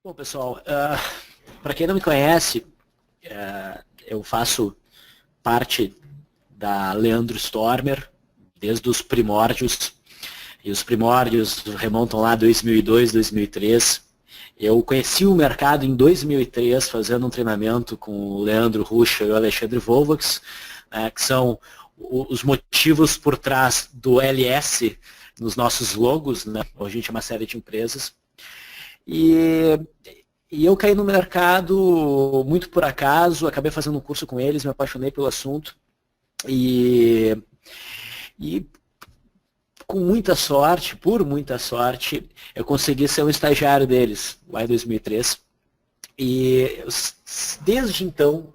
Bom, pessoal, para quem não me conhece, eu faço parte da Leandro Stormer desde os primórdios, e os primórdios remontam lá a 2002, 2003. Eu conheci o mercado em 2003, fazendo um treinamento com o Leandro Ruxa e o Alexandre Volvox, que são os motivos por trás do LS nos nossos logos, né? Hoje a gente é uma série de empresas. E, e eu caí no mercado muito por acaso, acabei fazendo um curso com eles, me apaixonei pelo assunto e, e com muita sorte, por muita sorte, eu consegui ser um estagiário deles lá em 2003. E desde então,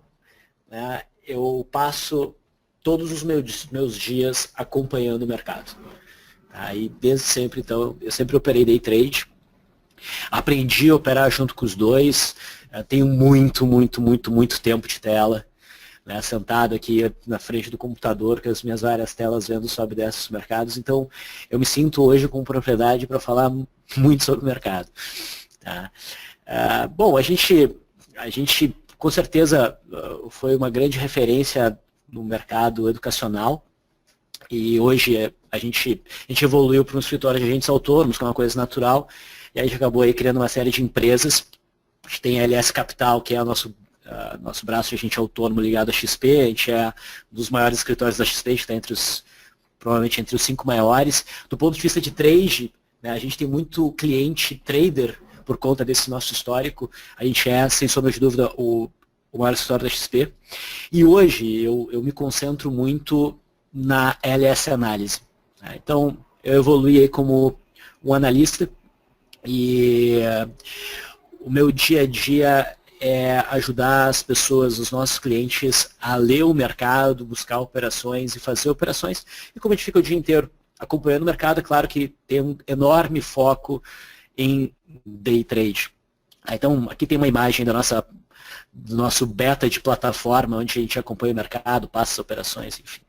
né, eu passo todos os meus dias acompanhando o mercado. Aí desde sempre, então, eu sempre operei day trade. Aprendi a operar junto com os dois. Tenho muito tempo de tela, né, sentado aqui na frente do computador, com as minhas várias telas vendo sobe e desce os mercados. Então, eu me sinto hoje com propriedade para falar muito sobre o mercado. Tá? Bom, a gente com certeza foi uma grande referência no mercado educacional. E hoje a gente evoluiu para um escritório de agentes autônomos, que é uma coisa natural, e a gente acabou aí criando uma série de empresas. A gente tem a LS Capital, que é o nosso braço de agente autônomo ligado à XP. A gente é um dos maiores escritórios da XP, a gente está provavelmente entre os 5 maiores. Do ponto de vista de trade, né, a gente tem muito cliente trader por conta desse nosso histórico. A gente é, sem sombra de dúvida, o maior escritório da XP. E hoje eu me concentro muito na LS Análise. Então, eu evoluí aí como um analista e o meu dia a dia é ajudar as pessoas, os nossos clientes, a ler o mercado, buscar operações e fazer operações. E como a gente fica o dia inteiro acompanhando o mercado, é claro que tem um enorme foco em day trade. Então, aqui tem uma imagem do nosso beta de plataforma, onde a gente acompanha o mercado, passa as operações, enfim.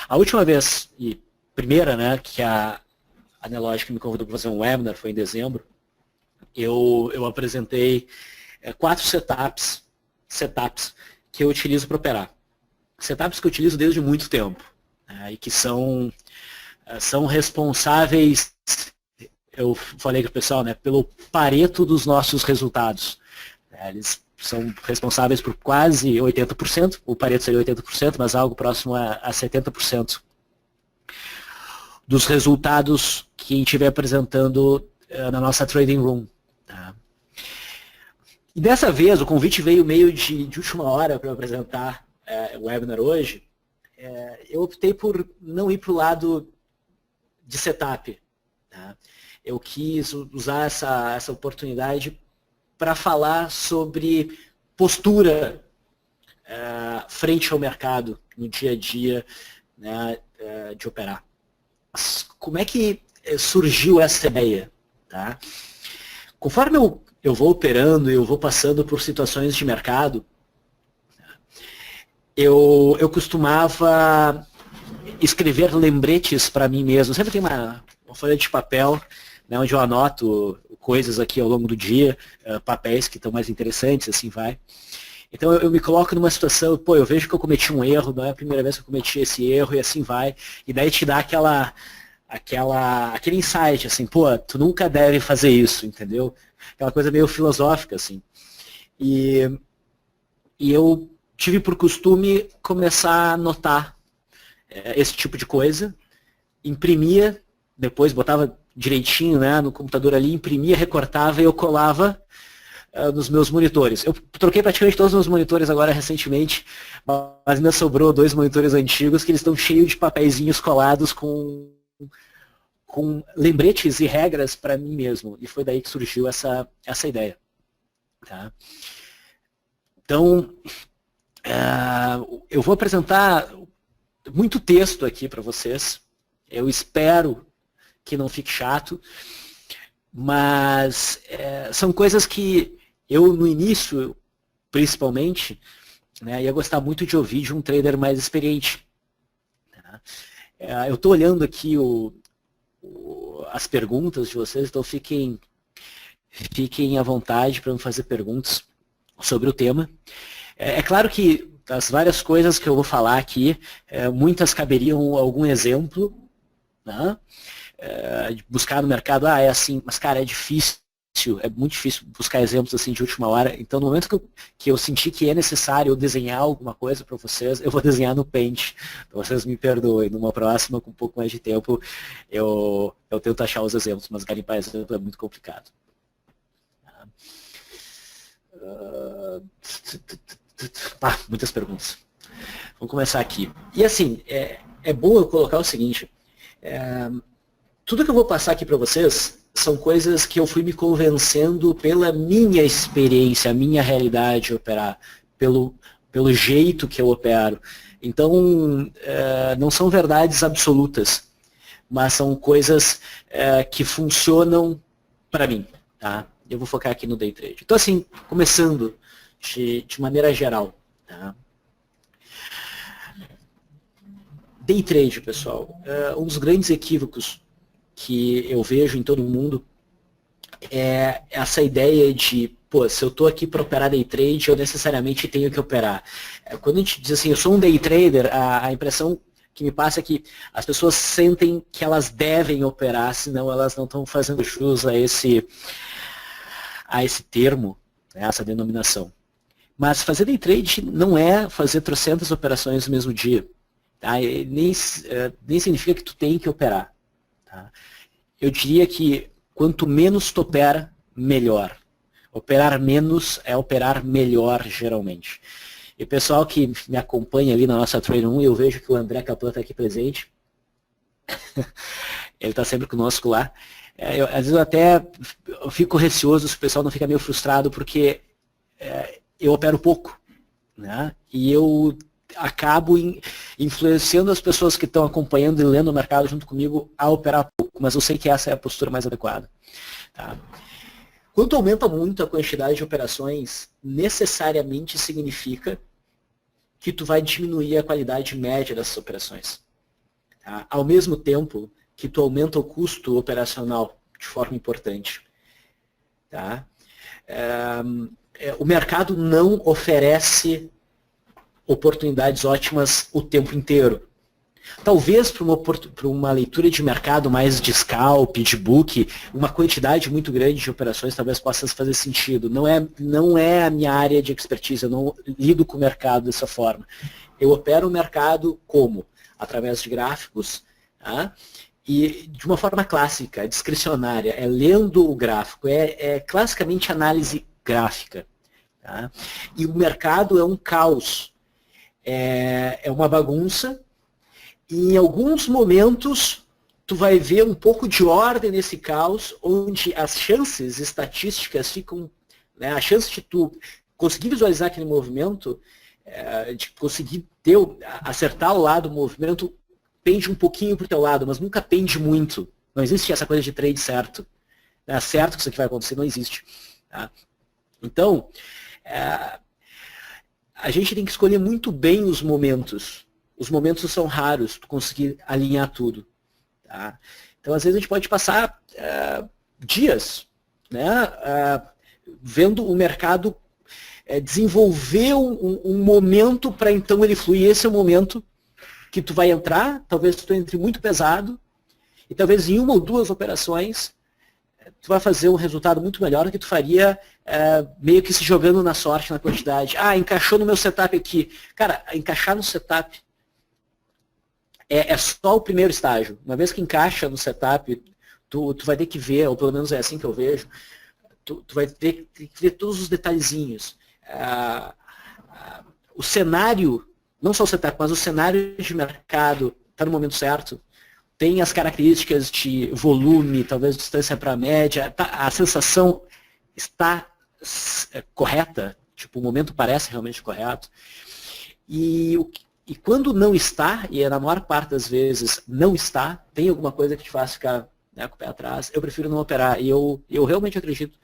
A última vez, e primeira, né, que a Nelogic me convidou para fazer um webinar, foi em dezembro, eu apresentei 4 setups que eu utilizo para operar. Setups que eu utilizo desde muito tempo, né, e que são responsáveis, eu falei com o pessoal, né, pelo pareto dos nossos resultados. Eles são responsáveis por quase 80%, o Pareto seria 80%, mas algo próximo a 70% dos resultados que a gente estiver apresentando na nossa trading room. Tá? E dessa vez, o convite veio meio de última hora para eu apresentar o webinar hoje. Eu optei por não ir para o lado de setup. Tá? Eu quis usar essa oportunidade para falar sobre postura frente ao mercado no dia a dia, né, de operar. Como é que surgiu essa ideia? Tá? Conforme eu vou operando, eu vou passando por situações de mercado, eu costumava escrever lembretes para mim mesmo. Sempre tem uma folha de papel, né, onde eu anoto coisas aqui ao longo do dia, papéis que estão mais interessantes, assim vai. Então eu me coloco numa situação, pô, eu vejo que eu cometi um erro, não é a primeira vez que eu cometi esse erro, e assim vai, e daí te dá aquele insight, assim, pô, tu nunca deve fazer isso, entendeu? Aquela coisa meio filosófica, assim. E eu tive por costume começar a anotar esse tipo de coisa, imprimia, depois botava direitinho, né, no computador ali, imprimia, recortava e eu colava nos meus monitores. Eu troquei praticamente todos os meus monitores agora recentemente, mas ainda sobrou 2 monitores antigos que eles estão cheios de papeizinhos colados com lembretes e regras para mim mesmo. E foi daí que surgiu essa ideia. Tá? Então, eu vou apresentar muito texto aqui para vocês. Eu espero que não fique chato, mas são coisas que eu, no início, principalmente, né, ia gostar muito de ouvir de um trader mais experiente. Tá? Eu estou olhando aqui as perguntas de vocês, então fiquem fiquem à vontade para me fazer perguntas sobre o tema. É claro que das várias coisas que eu vou falar aqui, muitas caberiam algum exemplo, né? Buscar no mercado, é assim, mas cara, é difícil, é muito difícil buscar exemplos assim de última hora. Então, no momento que eu senti que é necessário eu desenhar alguma coisa para vocês, eu vou desenhar no Paint. Então, vocês me perdoem. Numa próxima, com um pouco mais de tempo, eu tento achar os exemplos, mas garimpar exemplo é muito complicado. Muitas perguntas. Vamos começar aqui. E assim, é bom eu colocar o seguinte, tudo que eu vou passar aqui para vocês são coisas que eu fui me convencendo pela minha experiência, a minha realidade de operar, pelo jeito que eu opero. Então, não são verdades absolutas, mas são coisas que funcionam para mim. Tá? Eu vou focar aqui no Day Trade. Então, assim, começando de maneira geral. Tá? Day Trade, pessoal, um dos grandes equívocos que eu vejo em todo mundo é essa ideia de, pô, se eu estou aqui para operar day trade, eu necessariamente tenho que operar. Quando a gente diz assim, eu sou um day trader, a impressão que me passa é que as pessoas sentem que elas devem operar, senão elas não estão fazendo jus a esse termo, né, essa denominação. Mas fazer day trade não é fazer trocentas operações no mesmo dia. Tá? Nem significa que tu tem que operar. Tá? Eu diria que quanto menos tu opera, melhor. Operar menos é operar melhor, geralmente. E o pessoal que me acompanha ali na nossa Trade 1, eu vejo que o André Caplan está aqui presente. Ele está sempre conosco lá. Às vezes eu fico receoso se o pessoal não fica meio frustrado, porque eu opero pouco. Né? E eu acabo influenciando as pessoas que estão acompanhando e lendo o mercado junto comigo a operar pouco, mas eu sei que essa é a postura mais adequada. Tá? Quando aumenta muito a quantidade de operações, necessariamente significa que tu vai diminuir a qualidade média dessas operações. Tá? Ao mesmo tempo que tu aumenta o custo operacional de forma importante. Tá? O mercado não oferece oportunidades ótimas o tempo inteiro. Talvez para uma leitura de mercado mais de scalp, de book, uma quantidade muito grande de operações talvez possa fazer sentido. Não é a minha área de expertise, eu não lido com o mercado dessa forma. Eu opero o mercado como? Através de gráficos, tá? E de uma forma clássica, discricionária, lendo o gráfico, classicamente análise gráfica. Tá? E o mercado é um caos. É uma bagunça, e em alguns momentos tu vai ver um pouco de ordem nesse caos, onde as chances estatísticas ficam, né, a chance de tu conseguir visualizar aquele movimento, de conseguir acertar o lado do movimento, pende um pouquinho para o teu lado, mas nunca pende muito. Não existe essa coisa de trade certo. Certo que isso aqui vai acontecer, não existe. Tá? Então, a gente tem que escolher muito bem os momentos. Os momentos são raros, tu conseguir alinhar tudo. Tá? Então, às vezes, a gente pode passar dias, né, vendo o mercado desenvolver um momento para então ele fluir. Esse é o momento que tu vai entrar, talvez tu entre muito pesado, e talvez em uma ou duas operações tu vai fazer um resultado muito melhor do que tu faria meio que se jogando na sorte, na quantidade. Encaixou no meu setup aqui. Cara, encaixar no setup é só o primeiro estágio. Uma vez que encaixa no setup, tu vai ter que ver, ou pelo menos é assim que eu vejo, tu vai ter que ver todos os detalhezinhos. O cenário, não só o setup, mas o cenário de mercado está no momento certo. Tem as características de volume, talvez distância para a média, a sensação está correta, tipo, o momento parece realmente correto. E quando não está, e na maior parte das vezes não está, tem alguma coisa que te faz ficar, né, com o pé atrás, eu prefiro não operar. E eu realmente acredito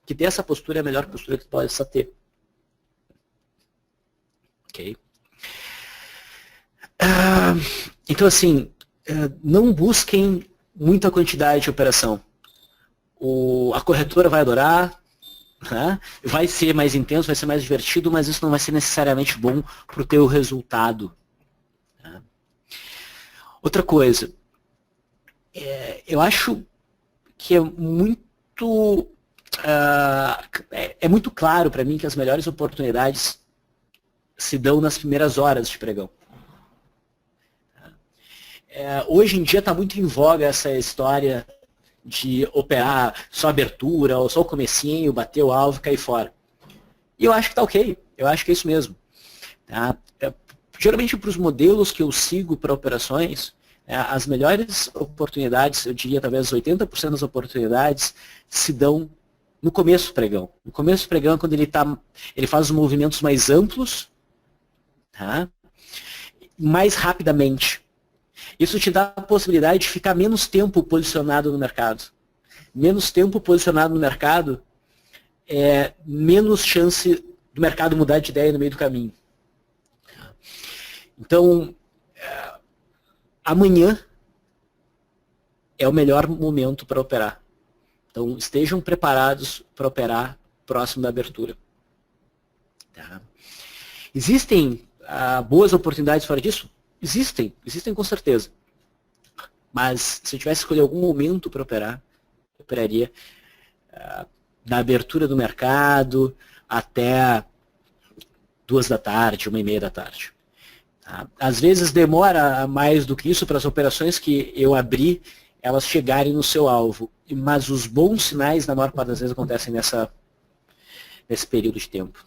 que ter essa postura é a melhor postura que tu pode só ter. Ok? Então, assim, não busquem muita quantidade de operação. a corretora vai adorar, né? Vai ser mais intenso, vai ser mais divertido, mas isso não vai ser necessariamente bom para o teu resultado. Né? Outra coisa, eu acho que é muito claro para mim que as melhores oportunidades se dão nas primeiras horas de pregão. Hoje em dia está muito em voga essa história de operar só abertura, ou só o comecinho, bater o alvo e cair fora. E eu acho que está ok, eu acho que é isso mesmo. Tá? Geralmente para os modelos que eu sigo para operações, as melhores oportunidades, eu diria talvez 80% das oportunidades, se dão no começo do pregão. No começo do pregão é quando ele faz os movimentos mais amplos, tá? Mais rapidamente. Isso te dá a possibilidade de ficar menos tempo posicionado no mercado. Menos tempo posicionado no mercado, menos chance do mercado mudar de ideia no meio do caminho. Então, amanhã é o melhor momento para operar. Então, estejam preparados para operar próximo da abertura. Tá? Existem boas oportunidades fora disso? Existem com certeza. Mas se eu tivesse que escolher algum momento para operar, eu operaria da abertura do mercado até 2 da tarde, 1h30 da tarde. Tá? Às vezes demora mais do que isso para as operações que eu abri, elas chegarem no seu alvo. Mas os bons sinais, na maior parte das vezes, acontecem nesse período de tempo.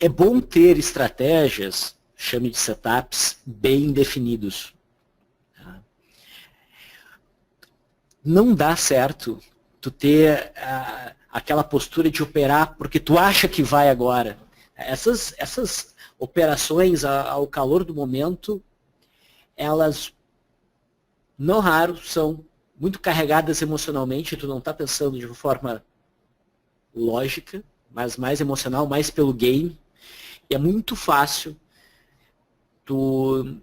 É bom ter estratégias, chame de setups, bem definidos. Tá? Não dá certo tu ter aquela postura de operar porque tu acha que vai agora. Essas operações ao calor do momento, elas, não raro, são muito carregadas emocionalmente, tu não está pensando de forma lógica, mas mais emocional, mais pelo game. E é muito fácil tu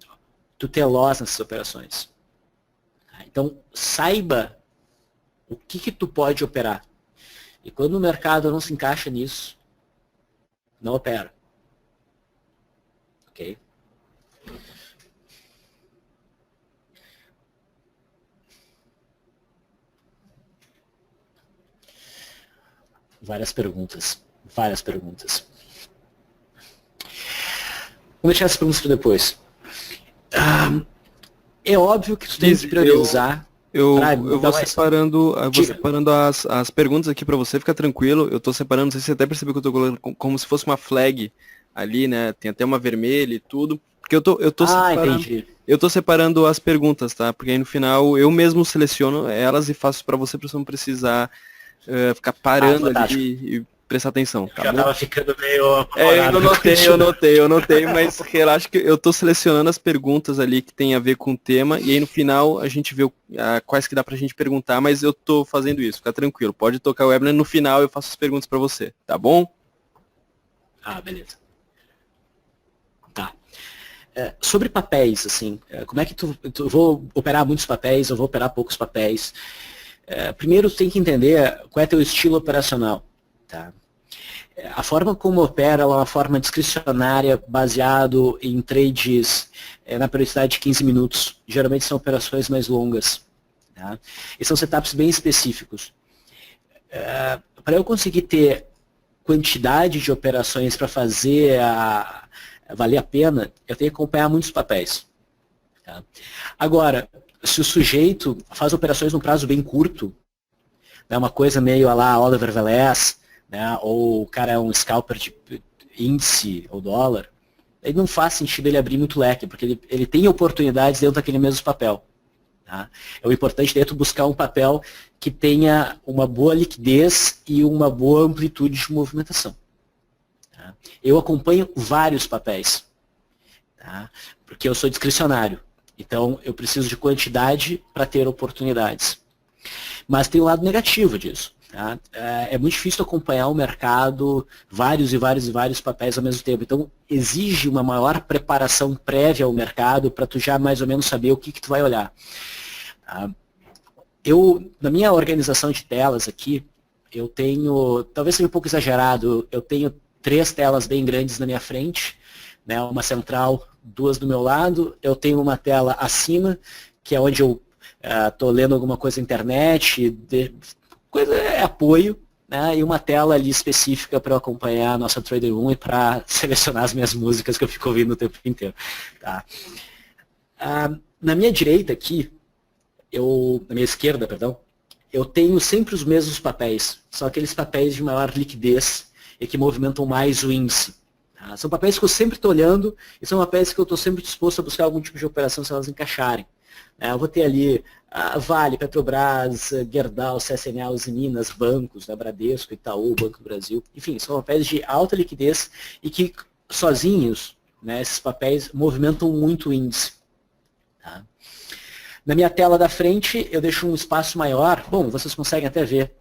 ter loss nessas operações. Então, saiba o que tu pode operar. E quando o mercado não se encaixa nisso, não opera. Ok? Várias perguntas. Vamos deixar essas perguntas para depois. É óbvio que tu tem que priorizar. Eu vou separando as perguntas aqui para você, fica tranquilo. Eu estou separando, não sei se você até percebeu que eu estou colocando como se fosse uma flag ali, né? Tem até uma vermelha e tudo. Porque eu tô separando as perguntas, tá? Porque aí no final eu mesmo seleciono elas e faço para você não precisar ficar parando ali e prestar atenção. Tá já bom? Tava ficando meio... Eu notei, mas relaxa que eu tô selecionando as perguntas ali que tem a ver com o tema, e aí no final a gente vê quais que dá pra gente perguntar, mas eu tô fazendo isso, fica tranquilo. Pode tocar o webinar, no final eu faço as perguntas pra você, tá bom? Beleza. Tá. Sobre papéis, assim, como é que tu vou operar muitos papéis, eu vou operar poucos papéis? Primeiro tu tem que entender qual é teu estilo operacional. Tá? A forma como opera é uma forma discricionária, baseado em trades na periodicidade de 15 minutos. Geralmente são operações mais longas. Tá? E são setups bem específicos. Para eu conseguir ter quantidade de operações para fazer valer a pena, eu tenho que acompanhar muitos papéis. Tá? Agora, se o sujeito faz operações num prazo bem curto, né, uma coisa meio a lá Oliver Velez, né, ou o cara é um scalper de índice ou dólar, aí não faz sentido ele abrir muito leque, porque ele tem oportunidades dentro daquele mesmo papel. Tá? O importante é tu buscar um papel que tenha uma boa liquidez e uma boa amplitude de movimentação. Tá? Eu acompanho vários papéis, tá? Porque eu sou discricionário. Então, eu preciso de quantidade para ter oportunidades. Mas tem um lado negativo disso. Tá? É muito difícil acompanhar o mercado, vários papéis ao mesmo tempo. Então, exige uma maior preparação prévia ao mercado para tu já mais ou menos saber o que tu vai olhar. Tá? Na minha organização de telas aqui, eu tenho, talvez seja um pouco exagerado, eu tenho 3 telas bem grandes na minha frente, né, uma central, 2 do meu lado, eu tenho uma tela acima, que é onde eu estou lendo alguma coisa na internet, coisa é apoio, né, e uma tela ali específica para eu acompanhar a nossa Trader 1 e para selecionar as minhas músicas que eu fico ouvindo o tempo inteiro. Tá? Na minha direita aqui, na minha esquerda, perdão, eu tenho sempre os mesmos papéis, são aqueles papéis de maior liquidez e que movimentam mais o índice. Tá? São papéis que eu sempre estou olhando e são papéis que eu estou sempre disposto a buscar algum tipo de operação se elas encaixarem. Eu vou ter ali Vale, Petrobras, Gerdau, CSNA, Usiminas, bancos, Bradesco, Itaú, Banco do Brasil. Enfim, são papéis de alta liquidez e que sozinhos, né, esses papéis movimentam muito o índice. Tá? Na minha tela da frente, eu deixo um espaço maior. Bom, vocês conseguem até ver.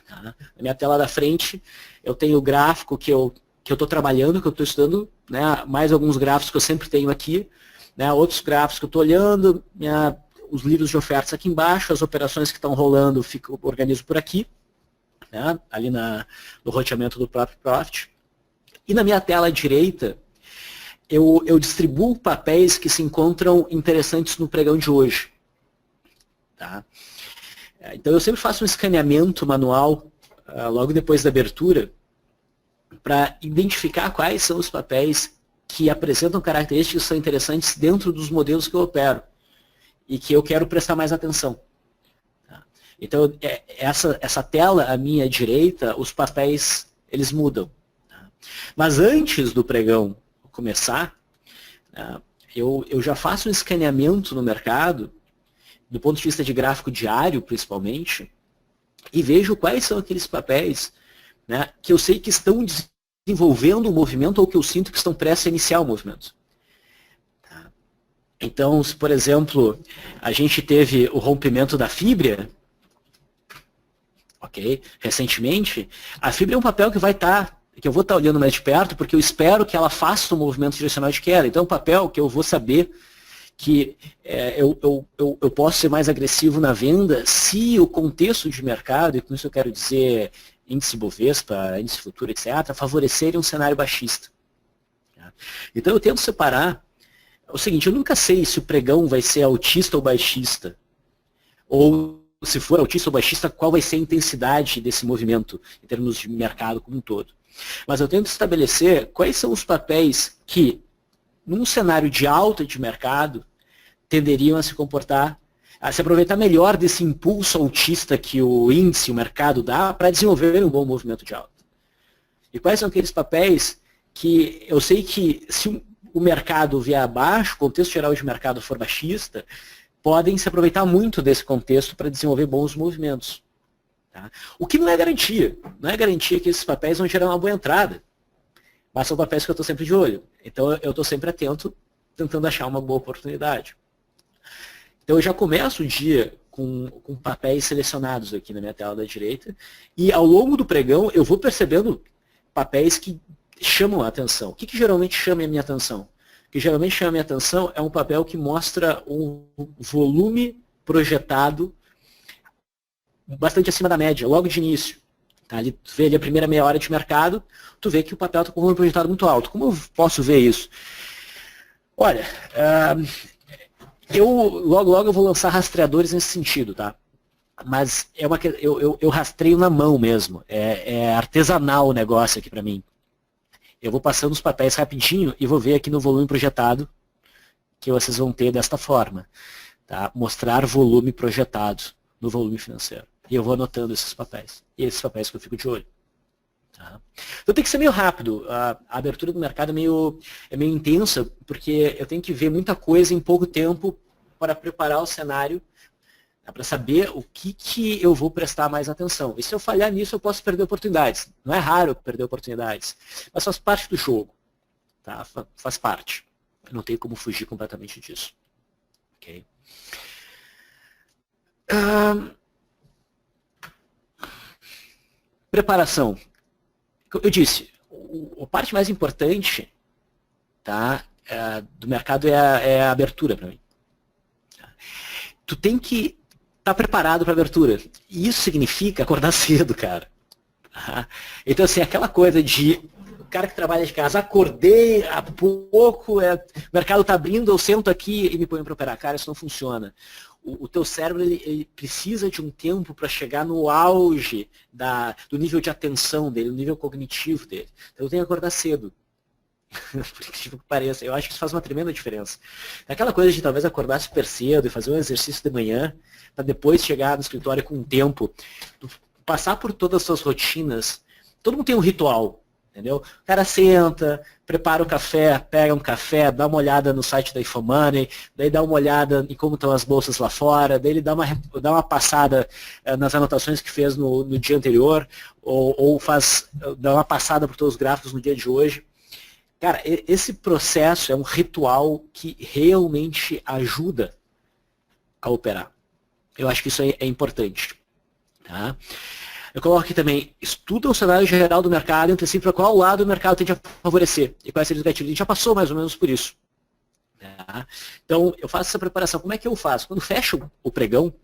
Tá? Na minha tela da frente, eu tenho o gráfico que eu estou trabalhando, que eu estou estudando, né? Mais alguns gráficos que eu sempre tenho aqui, né? Outros gráficos que eu estou olhando, os livros de ofertas aqui embaixo, as operações que estão rolando, organizo por aqui, né? Ali no roteamento do próprio Profit. E na minha tela direita, eu distribuo papéis que se encontram interessantes no pregão de hoje. Tá? Então eu sempre faço um escaneamento manual logo depois da abertura para identificar quais são os papéis que apresentam características que são interessantes dentro dos modelos que eu opero e que eu quero prestar mais atenção. Tá? Então essa tela à minha direita, os papéis eles mudam. Tá? Mas antes do pregão começar, eu já faço um escaneamento no mercado do ponto de vista de gráfico diário, principalmente, e vejo quais são aqueles papéis, né, que eu sei que estão desenvolvendo o movimento ou que eu sinto que estão prestes a iniciar o movimento. Tá? Então, se, por exemplo, a gente teve o rompimento da fibra, ok, recentemente, a fibra é um papel que que eu vou estar olhando mais de perto, porque eu espero que ela faça um movimento direcional de queda. Então, é um papel que eu vou saber que eu posso ser mais agressivo na venda se o contexto de mercado, e com isso eu quero dizer índice Bovespa, índice futuro, etc., favorecerem um cenário baixista. Então eu tento separar o seguinte, eu nunca sei se o pregão vai ser altista ou baixista, ou se for altista ou baixista, qual vai ser a intensidade desse movimento em termos de mercado como um todo. Mas eu tento estabelecer quais são os papéis que num cenário de alta de mercado, tenderiam a se comportar, a se aproveitar melhor desse impulso altista que o índice, o mercado dá, para desenvolver um bom movimento de alta. E quais são aqueles papéis que eu sei que, se o mercado vier abaixo, o contexto geral de mercado for baixista, podem se aproveitar muito desse contexto para desenvolver bons movimentos. Tá? O que não é garantia. Não é garantia que esses papéis vão gerar uma boa entrada. Mas são papéis que eu estou sempre de olho. Então eu estou sempre atento, tentando achar uma boa oportunidade. Então eu já começo o dia com papéis selecionados aqui na minha tela da direita. E ao longo do pregão eu vou percebendo papéis que chamam a atenção. O que geralmente chama a minha atenção? O que geralmente chama a minha atenção é um papel que mostra um volume projetado bastante acima da média, logo de início. Tá, ali, tu vê ali a primeira meia hora de mercado, tu vê que o papel está com um volume projetado muito alto. Como eu posso ver isso? Olha, logo eu vou lançar rastreadores nesse sentido, tá? Mas eu rastreio na mão mesmo. É artesanal o negócio aqui para mim. Eu vou passando os papéis rapidinho e vou ver aqui no volume projetado que vocês vão ter desta forma. Tá? Mostrar volume projetado no volume financeiro. E eu vou anotando esses papéis. E esses papéis que eu fico de olho. Tá? Então tem que ser meio rápido. A abertura do mercado é meio intensa, porque eu tenho que ver muita coisa em pouco tempo para preparar o cenário, para saber o que eu vou prestar mais atenção. E se eu falhar nisso, eu posso perder oportunidades. Não é raro perder oportunidades, mas faz parte do jogo. Tá? Faz parte. Eu não tenho como fugir completamente disso. Ok? Preparação. Eu disse, a parte mais importante, tá, do mercado é a abertura para mim. Tu tem que tá preparado para abertura. E isso significa acordar cedo, cara. Então, assim, aquela coisa de o cara que trabalha de casa, acordei há pouco, o mercado está abrindo, eu sento aqui e me ponho para operar. Cara, isso não funciona. O teu cérebro ele precisa de um tempo para chegar no auge do nível de atenção dele, do nível cognitivo dele. Então eu tenho que acordar cedo. Por incrível que pareça. Eu acho que isso faz uma tremenda diferença. Aquela coisa de talvez acordar super cedo e fazer um exercício de manhã, para depois chegar no escritório com um tempo, passar por todas as suas rotinas. Todo mundo tem um ritual. Entendeu? O cara senta, prepara o café, pega um café, dá uma olhada no site da InfoMoney, daí dá uma olhada em como estão as bolsas lá fora, daí ele dá uma passada nas anotações que fez no dia anterior, ou dá uma passada por todos os gráficos no dia de hoje. Cara, esse processo é um ritual que realmente ajuda a operar. Eu acho que isso é importante. Tá? Eu coloco aqui também, estuda o cenário geral do mercado e antecipa para qual lado o mercado tende a favorecer e quais seriam os gatilhos. A gente já passou mais ou menos por isso. Tá? Então, eu faço essa preparação. Como é que eu faço? Quando fecho o pregão,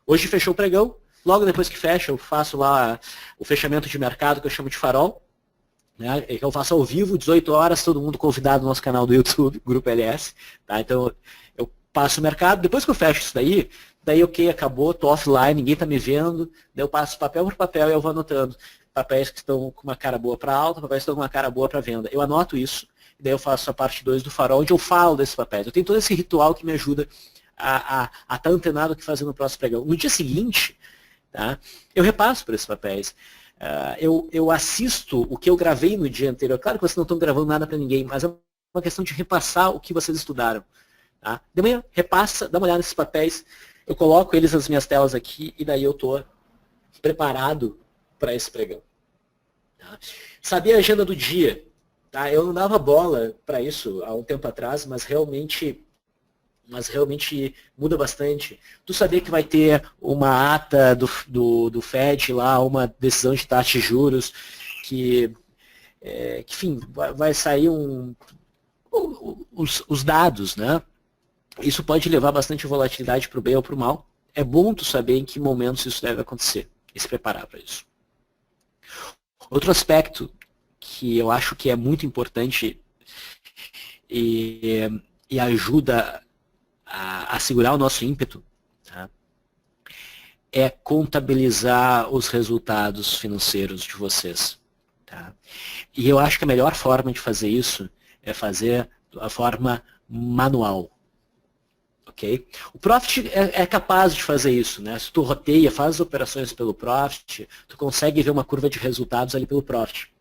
hoje fechou o pregão, logo depois que fecha, eu faço lá o fechamento de mercado, que eu chamo de farol, né? Que eu faço ao vivo, 18 horas, todo mundo convidado no nosso canal do YouTube, Grupo LS. Tá? Então, eu passo o mercado, depois que eu fecho isso daí ok, acabou, tô offline, ninguém tá me vendo, daí eu passo papel por papel e eu vou anotando papéis que estão com uma cara boa para alta, papéis que estão com uma cara boa para venda. Eu anoto isso, daí eu faço a parte 2 do farol, onde eu falo desses papéis. Eu tenho todo esse ritual que me ajuda a estar antenado o que fazer no próximo pregão. No dia seguinte, tá, eu repasso por esses papéis. Eu assisto o que eu gravei no dia anterior. Claro que vocês não estão gravando nada para ninguém, mas é uma questão de repassar o que vocês estudaram. Tá? De manhã, repassa, dá uma olhada nesses papéis, eu coloco eles nas minhas telas aqui e daí eu estou preparado para esse pregão. Tá? Saber a agenda do dia. Tá? Eu não dava bola para isso há um tempo atrás, mas realmente muda bastante. Tu saber que vai ter uma ata do FED lá, uma decisão de taxa de juros, que enfim, vai sair os dados, né? Isso pode levar bastante volatilidade para o bem ou para o mal. É bom tu saber em que momentos isso deve acontecer e se preparar para isso. Outro aspecto que eu acho que é muito importante e ajuda a segurar o nosso ímpeto, tá? É contabilizar os resultados financeiros de vocês. Tá? E eu acho que a melhor forma de fazer isso é fazer a forma manual. Okay? O Profit é capaz de fazer isso, né? Se tu roteia, faz as operações pelo Profit, tu consegue ver uma curva de resultados ali pelo Profit.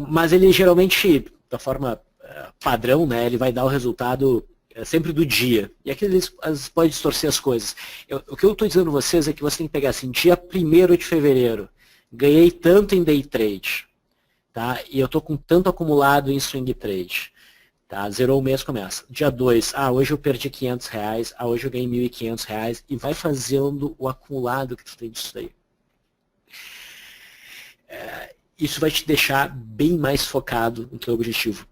Mas ele geralmente, da forma padrão, né, ele vai dar o resultado sempre do dia. E aqui ele pode distorcer as coisas. O que eu estou dizendo a vocês é que você tem que pegar assim, dia 1º de fevereiro, ganhei tanto em day trade, tá? E eu estou com tanto acumulado em swing trade. Tá? Zerou o mês, começa. Dia 2, hoje eu perdi R$500, hoje eu ganhei R$1.500, e vai fazendo o acumulado que tu tem disso daí. Isso vai te deixar bem mais focado no teu objetivo.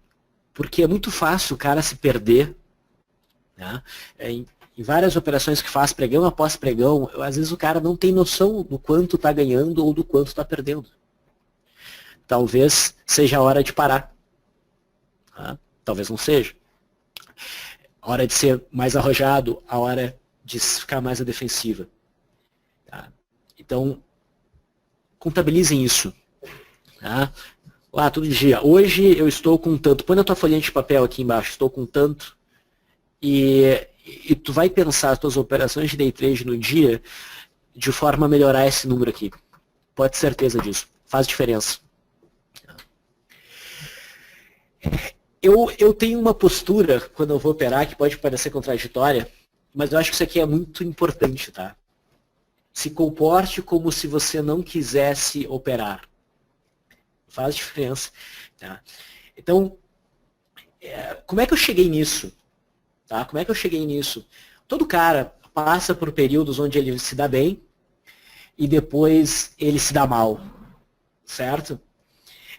Porque é muito fácil o cara se perder, né? Em várias operações que faz pregão após pregão, às vezes o cara não tem noção do quanto está ganhando ou do quanto está perdendo. Talvez seja a hora de parar. Tá? Talvez não seja. A hora de ser mais arrojado, a hora de ficar mais à defensiva. Tá? Então, contabilizem isso. Tá? Lá, todo dia. Hoje eu estou com tanto. Põe na tua folhinha de papel aqui embaixo. Estou com tanto. E tu vai pensar as tuas operações de day trade no dia de forma a melhorar esse número aqui. Pode ter certeza disso. Faz diferença. Eu tenho uma postura, quando eu vou operar, que pode parecer contraditória, mas eu acho que isso aqui é muito importante, tá? Se comporte como se você não quisesse operar. Faz diferença. Tá? Então, como é que eu cheguei nisso? Tá? Como é que eu cheguei nisso? Todo cara passa por períodos onde ele se dá bem e depois ele se dá mal. Certo?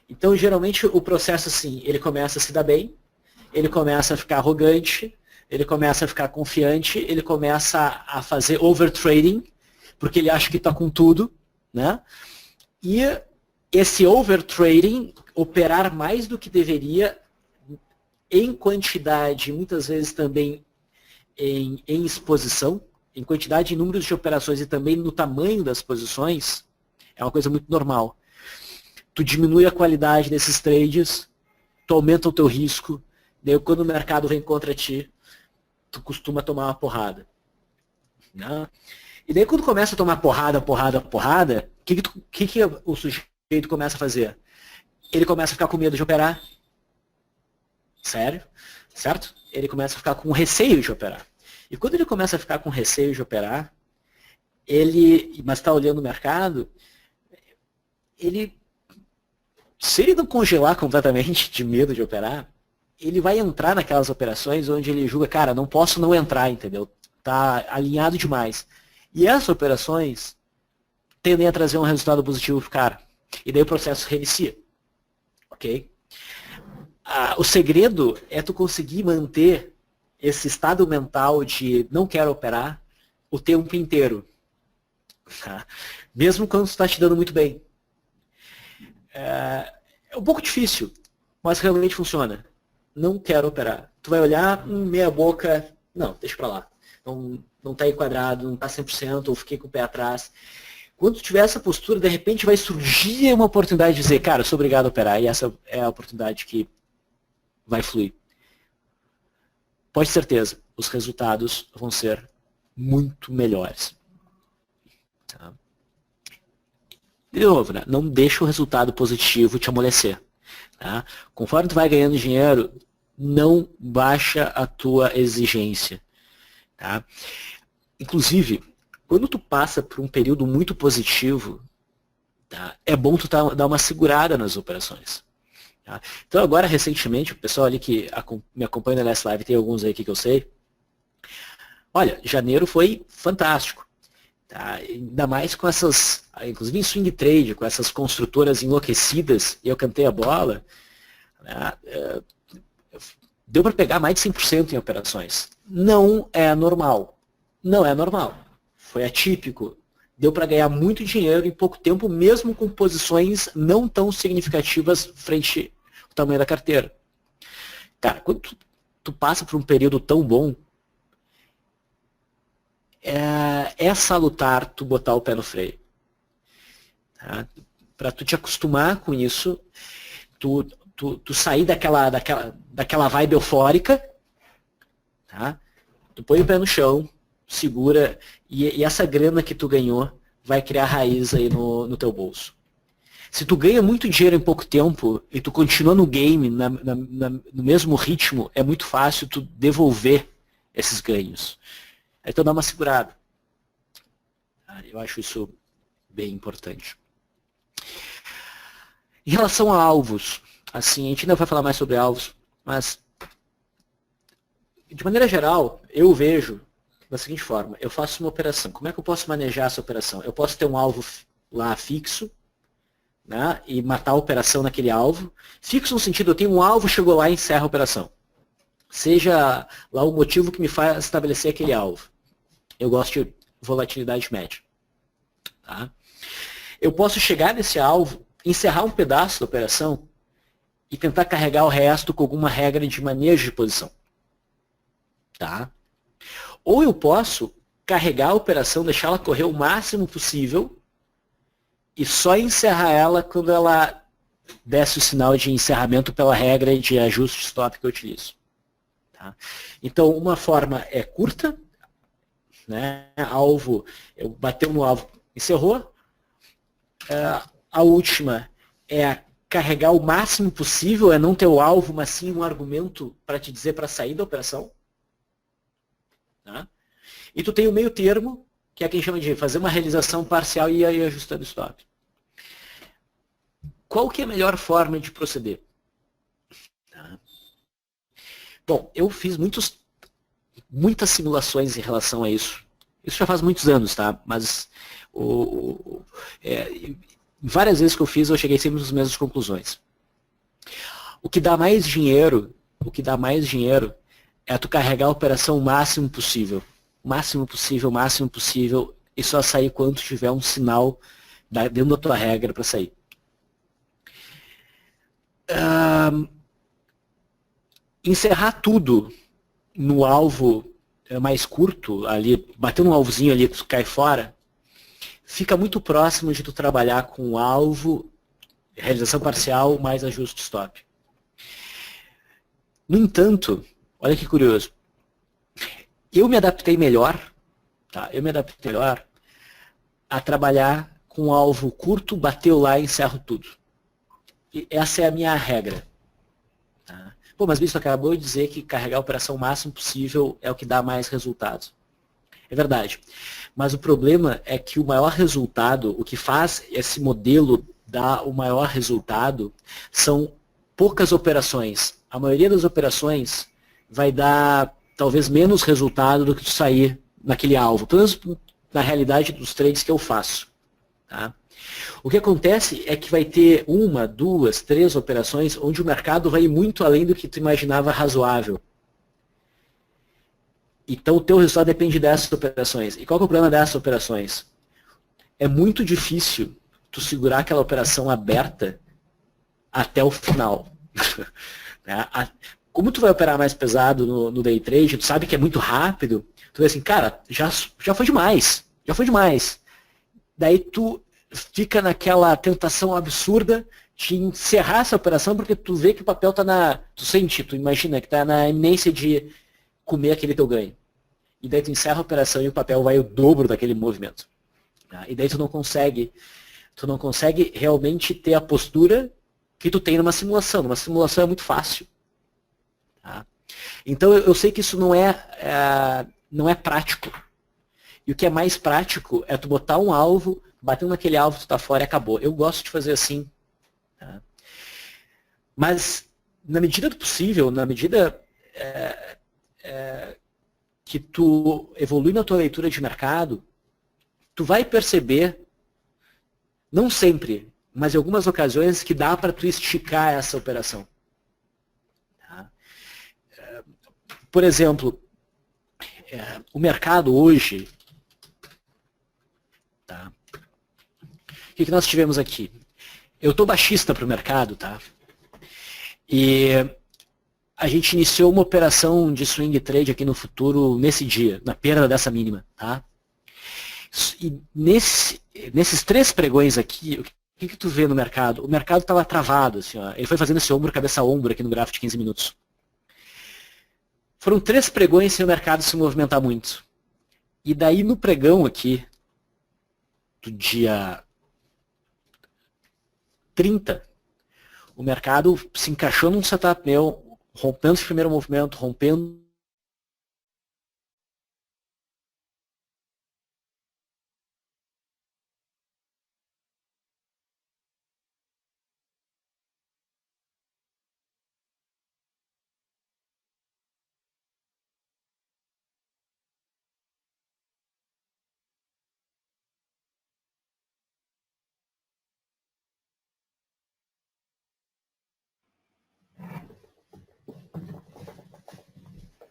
Então, geralmente, o processo assim, ele começa a se dar bem, ele começa a ficar arrogante, ele começa a ficar confiante, ele começa a fazer overtrading, porque ele acha que está com tudo, né? E esse overtrading, operar mais do que deveria, em quantidade, muitas vezes também em exposição, em quantidade e números de operações e também no tamanho das posições, é uma coisa muito normal. Tu diminui a qualidade desses trades, tu aumenta o teu risco, daí quando o mercado vem contra ti, tu costuma tomar uma porrada. Né? E daí quando começa a tomar porrada, o que o sujeito começa a fazer? Ele começa a ficar com medo de operar. Sério? Certo? Ele começa a ficar com receio de operar. E quando ele começa a ficar com receio de operar, mas está olhando o mercado, se ele não congelar completamente de medo de operar, ele vai entrar naquelas operações onde ele julga, cara, não posso não entrar, entendeu? Tá alinhado demais. E essas operações tendem a trazer um resultado positivo pro cara. E daí o processo reinicia. Ok? O segredo é tu conseguir manter esse estado mental de não quero operar o tempo inteiro. Tá? Mesmo quando está te dando muito bem. É um pouco difícil, mas realmente funciona. Não quero operar. Tu vai olhar, meia boca, não, deixa pra lá. Não está enquadrado, não está 100%, ou fiquei com o pé atrás. Quando tu tiver essa postura, de repente vai surgir uma oportunidade de dizer, cara, eu sou obrigado a operar, e essa é a oportunidade que vai fluir. Pode ter certeza, os resultados vão ser muito melhores. Tá? De novo, né? Não deixa o resultado positivo te amolecer. Tá? Conforme tu vai ganhando dinheiro, não baixa a tua exigência. Tá? Inclusive, quando tu passa por um período muito positivo, tá? É bom tu dar uma segurada nas operações. Tá? Então agora, recentemente, o pessoal ali que me acompanha na Last Live, tem alguns aí que eu sei, olha, janeiro foi fantástico. Tá? Ainda mais com essas, inclusive em swing trade, com essas construtoras enlouquecidas, e eu cantei a bola, né? Deu para pegar mais de 100% em operações. Não é normal. Não é normal. Foi atípico. Deu para ganhar muito dinheiro em pouco tempo, mesmo com posições não tão significativas frente ao tamanho da carteira. Cara, quando tu passa por um período tão bom, é salutar tu botar o pé no freio. Tá? Para tu te acostumar com isso, tu sair daquela vibe eufórica, tá? Tu põe o pé no chão, segura, e essa grana que tu ganhou vai criar raiz aí no teu bolso. Se tu ganha muito dinheiro em pouco tempo e tu continua no game, no mesmo ritmo, é muito fácil tu devolver esses ganhos. Então dá uma segurada. Eu acho isso bem importante. Em relação a alvos, assim, a gente ainda vai falar mais sobre alvos, mas de maneira geral, eu vejo da seguinte forma, eu faço uma operação. Como é que eu posso manejar essa operação? Eu posso ter um alvo lá fixo, né, e matar a operação naquele alvo. Fixo no sentido, eu tenho um alvo, chegou lá e encerra a operação. Seja lá o motivo que me faz estabelecer aquele alvo. Eu gosto de volatilidade média. Tá? Eu posso chegar nesse alvo, encerrar um pedaço da operação e tentar carregar o resto com alguma regra de manejo de posição. Tá? Ou eu posso carregar a operação, deixar ela correr o máximo possível e só encerrar ela quando ela desce o sinal de encerramento pela regra de ajuste stop que eu utilizo. Tá? Então, uma forma é curta, né? Alvo, eu bateu no alvo, encerrou. A última é carregar o máximo possível, é não ter o alvo, mas sim um argumento para te dizer para sair da operação. Tá? E tu tem o meio termo, que é quem chama de fazer uma realização parcial e ir ajustando o stop. Qual que é a melhor forma de proceder? Tá? Bom, eu fiz muitas simulações em relação a isso. Isso já faz muitos anos, tá? Mas várias vezes que eu fiz, eu cheguei sempre nas mesmas conclusões. O que dá mais dinheiro é tu carregar a operação o máximo possível. Máximo possível, máximo possível, e só sair quando tiver um sinal dentro da tua regra para sair. Encerrar tudo no alvo mais curto, ali, bater um alvozinho ali, tu cai fora, fica muito próximo de tu trabalhar com o alvo, realização parcial mais ajuste stop. No entanto, olha que curioso, eu me adaptei melhor, tá? Eu me adaptei melhor a trabalhar com um alvo curto, bateu lá e encerro tudo. E essa é a minha regra. Tá? Pô, mas Bispo acabou de dizer que carregar a operação o máximo possível é o que dá mais resultados. É verdade. Mas o problema é que o maior resultado, o que faz esse modelo dar o maior resultado, são poucas operações. A maioria das operações vai dar talvez menos resultado do que tu sair naquele alvo. Pelo menos na realidade dos trades que eu faço. Tá? O que acontece é que vai ter 1, 2, 3 operações onde o mercado vai ir muito além do que tu imaginava razoável. Então o teu resultado depende dessas operações. E qual que é o problema dessas operações? É muito difícil tu segurar aquela operação aberta até o final. Como tu vai operar mais pesado no day trade, tu sabe que é muito rápido, tu vê assim, cara, já foi demais, já foi demais. Daí tu fica naquela tentação absurda de encerrar essa operação porque tu vê que o papel tá tu sente, tu imagina que tá na iminência de comer aquele teu ganho. E daí tu encerra a operação e o papel vai o dobro daquele movimento. Tá? E daí tu não consegue realmente ter a postura que tu tem numa simulação. Numa simulação é muito fácil. Tá? Então eu sei que isso não é prático. E o que é mais prático é tu botar um alvo, batendo naquele alvo, tu tá fora e acabou. Eu gosto de fazer assim. Tá? Mas, na medida do possível, na medida que tu evolui na tua leitura de mercado, tu vai perceber, não sempre, mas em algumas ocasiões, que dá para tu esticar essa operação. Tá? Por exemplo, o mercado hoje, tá? O que nós tivemos aqui? Eu estou baixista para o mercado, tá? E a gente iniciou uma operação de swing trade aqui no futuro nesse dia, na perda dessa mínima, tá? E nesses 3 pregões aqui, o que tu vê no mercado? O mercado estava travado, assim, ó. Ele foi fazendo esse ombro, cabeça a ombro aqui no gráfico de 15 minutos. Foram 3 pregões sem o mercado se movimentar muito. E daí no pregão aqui, do dia 30, o mercado se encaixou num setup meu, rompendo esse primeiro movimento, rompendo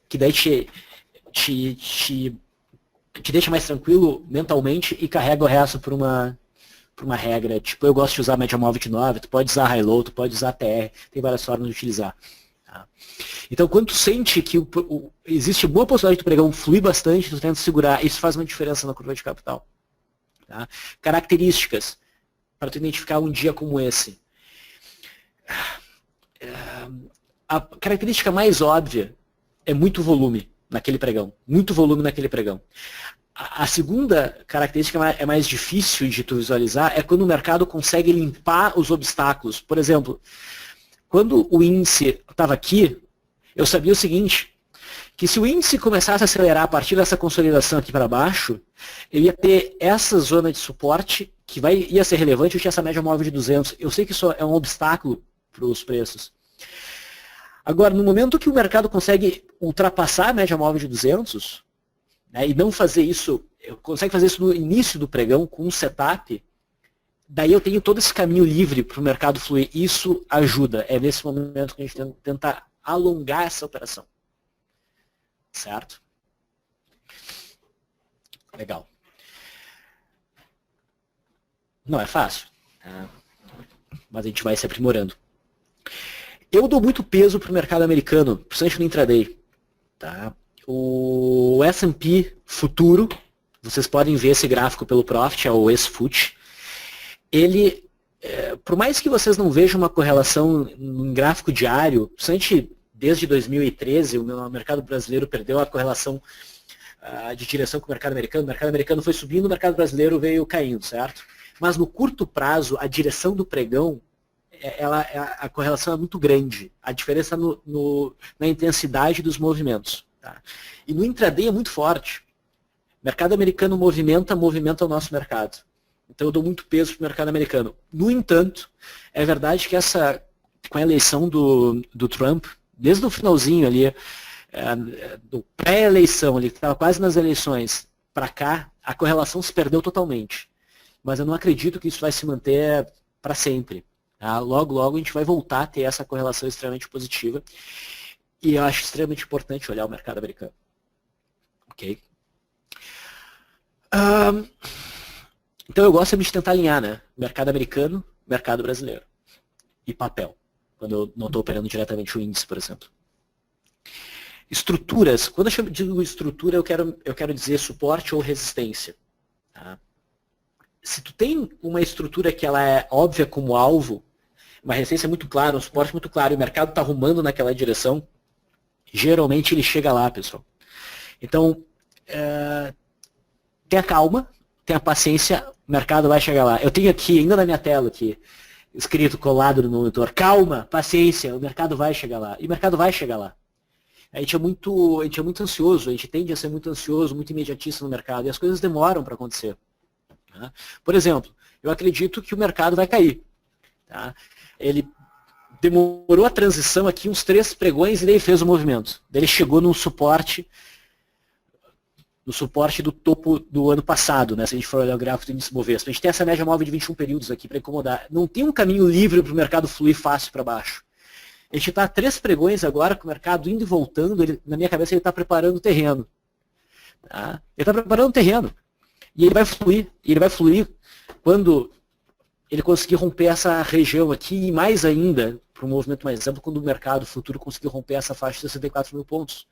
que daí te deixa mais tranquilo mentalmente e carrega o resto por uma regra. Tipo, eu gosto de usar média móvel de 9, tu pode usar high-low, tu pode usar TR, tem várias formas de utilizar. Tá? Então, quando tu sente que existe boa possibilidade de tu pregar um fluir bastante, tu tenta segurar, isso faz uma diferença na curva de capital. Tá? Características, para tu identificar um dia como esse. A característica mais óbvia é muito volume naquele pregão. Muito volume naquele pregão. A segunda característica é mais difícil de tu visualizar, é quando o mercado consegue limpar os obstáculos. Por exemplo, quando o índice estava aqui, eu sabia o seguinte, que se o índice começasse a acelerar a partir dessa consolidação aqui para baixo, eu ia ter essa zona de suporte que ia ser relevante, eu tinha essa média móvel de 200. Eu sei que isso é um obstáculo para os preços. Agora, no momento que o mercado consegue ultrapassar a média móvel de 200, né, e não fazer isso, consegue fazer isso no início do pregão, com um setup, daí eu tenho todo esse caminho livre para o mercado fluir. Isso ajuda. É nesse momento que a gente tenta alongar essa operação. certo? Legal. Não é fácil, tá? Mas a gente vai se aprimorando. Eu dou muito peso para o mercado americano, principalmente no intraday. Tá? O S&P futuro, vocês podem ver esse gráfico pelo Profit, é o ex-FUT. Ele, por mais que vocês não vejam uma correlação em gráfico diário, principalmente desde 2013, o mercado brasileiro perdeu a correlação de direção com o mercado americano foi subindo, o mercado brasileiro veio caindo, certo? Mas no curto prazo, a direção do pregão, a correlação é muito grande. A diferença na intensidade dos movimentos. Tá? E no intraday é muito forte. O mercado americano movimenta o nosso mercado. Então eu dou muito peso para o mercado americano. No entanto, é verdade que com a eleição do Trump, desde o finalzinho ali, do pré-eleição, ele estava quase nas eleições, para cá, a correlação se perdeu totalmente. Mas eu não acredito que isso vai se manter para sempre. Tá? Logo, logo a gente vai voltar a ter essa correlação extremamente positiva. E eu acho extremamente importante olhar o mercado americano. Ok? Então eu gosto de tentar alinhar, né? Mercado americano, mercado brasileiro. E papel. Quando eu não estou operando diretamente o índice, por exemplo. Estruturas. Quando eu digo estrutura, eu quero dizer suporte ou resistência. Tá? Se tu tem uma estrutura que ela é óbvia como alvo, uma resistência muito clara, um suporte muito claro, e o mercado está arrumando naquela direção, geralmente ele chega lá, pessoal. Então, tenha calma, tenha paciência, o mercado vai chegar lá. Eu tenho aqui, ainda na minha tela, aqui, escrito, colado no monitor, calma, paciência, o mercado vai chegar lá. E o mercado vai chegar lá. A gente é muito ansioso, a gente tende a ser muito ansioso, muito imediatista no mercado, e as coisas demoram para acontecer. Tá? Por exemplo, eu acredito que o mercado vai cair. Tá? Ele demorou a transição aqui uns 3 pregões e daí fez o movimento. Daí ele chegou no suporte do topo do ano passado, né? Se a gente for olhar o gráfico do índice Bovespa. A gente tem essa média móvel de 21 períodos aqui para incomodar. Não tem um caminho livre para o mercado fluir fácil para baixo. A gente está a 3 pregões agora com o mercado indo e voltando. Na minha cabeça ele está preparando o terreno. Tá? Ele está preparando o terreno. E ele vai fluir. E ele vai fluir quando ele conseguir romper essa região aqui e mais ainda, para um movimento mais amplo, quando o mercado futuro conseguir romper essa faixa de 64 mil pontos.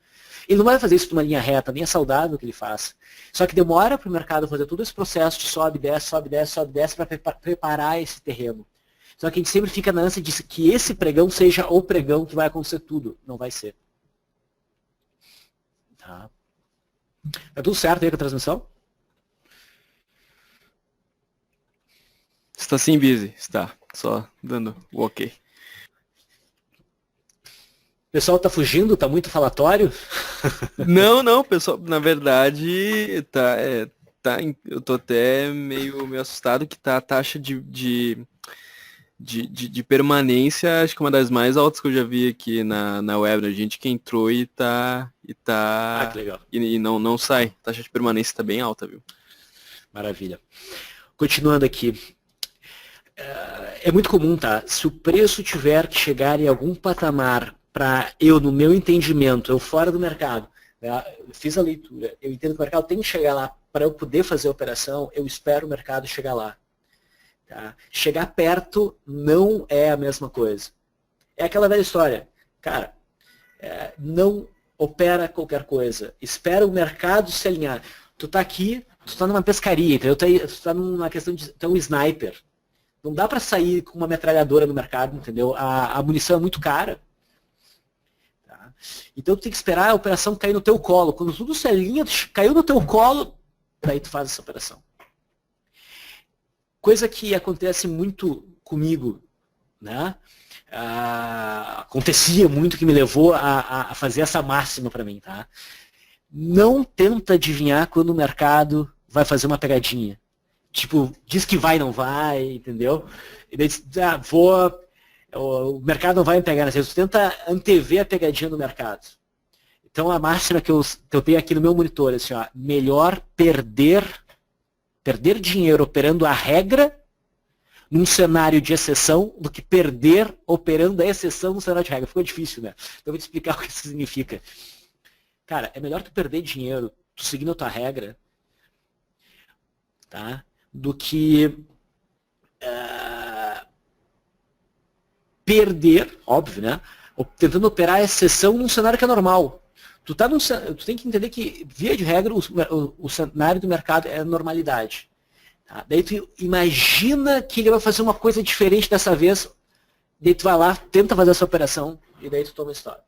Ele não vai fazer isso numa linha reta, nem é saudável que ele faça. Só que demora para o mercado fazer todo esse processo de sobe, desce, sobe, desce, sobe, desce, para preparar esse terreno. Só que a gente sempre fica na ânsia de que esse pregão seja o pregão que vai acontecer tudo. Não vai ser. Tá tudo certo aí com a transmissão? Está sim, Busy. Está. Só dando o ok. O pessoal tá fugindo? Tá muito falatório? Não, pessoal. Na verdade, eu tô até meio assustado que tá a taxa de permanência, acho que uma das mais altas que eu já vi aqui na web. A gente que entrou e tá Ah, que legal. E não sai. A taxa de permanência tá bem alta, viu? Maravilha. Continuando aqui. É muito comum, tá? Se o preço tiver que chegar em algum patamar para eu, no meu entendimento, eu fora do mercado, tá? Eu fiz a leitura, eu entendo que o mercado tem que chegar lá para eu poder fazer a operação, eu espero o mercado chegar lá. Tá? Chegar perto não é a mesma coisa. É aquela velha história. Cara, não opera qualquer coisa. Espera o mercado se alinhar. Tu tá aqui, tu tá numa pescaria, entendeu? Tu tá numa questão de ter um sniper. Não dá para sair com uma metralhadora no mercado, entendeu? A munição é muito cara. Tá? Então tu tem que esperar a operação cair no teu colo. Quando tudo se alinha, caiu no teu colo, daí tu faz essa operação. Coisa que acontece muito comigo, né? Acontecia muito, que me levou a fazer essa máxima para mim. Tá? Não tenta adivinhar quando o mercado vai fazer uma pegadinha. Tipo, diz que vai, não vai, entendeu? E daí diz, o mercado não vai me pegar. Você tenta antever a pegadinha do mercado. Então a máxima que eu tenho aqui no meu monitor é assim, ó, melhor perder dinheiro operando a regra num cenário de exceção do que perder operando a exceção num cenário de regra. Ficou difícil, né? Então eu vou te explicar o que isso significa. cara, é melhor tu perder dinheiro, tu seguindo a tua regra, tá? Do que perder, óbvio, né? Tentando operar a exceção num cenário que é normal. Tu tem que entender que, via de regra, o cenário do mercado é a normalidade. Tá? Daí tu imagina que ele vai fazer uma coisa diferente dessa vez, daí tu vai lá, tenta fazer essa operação, e daí tu toma stop.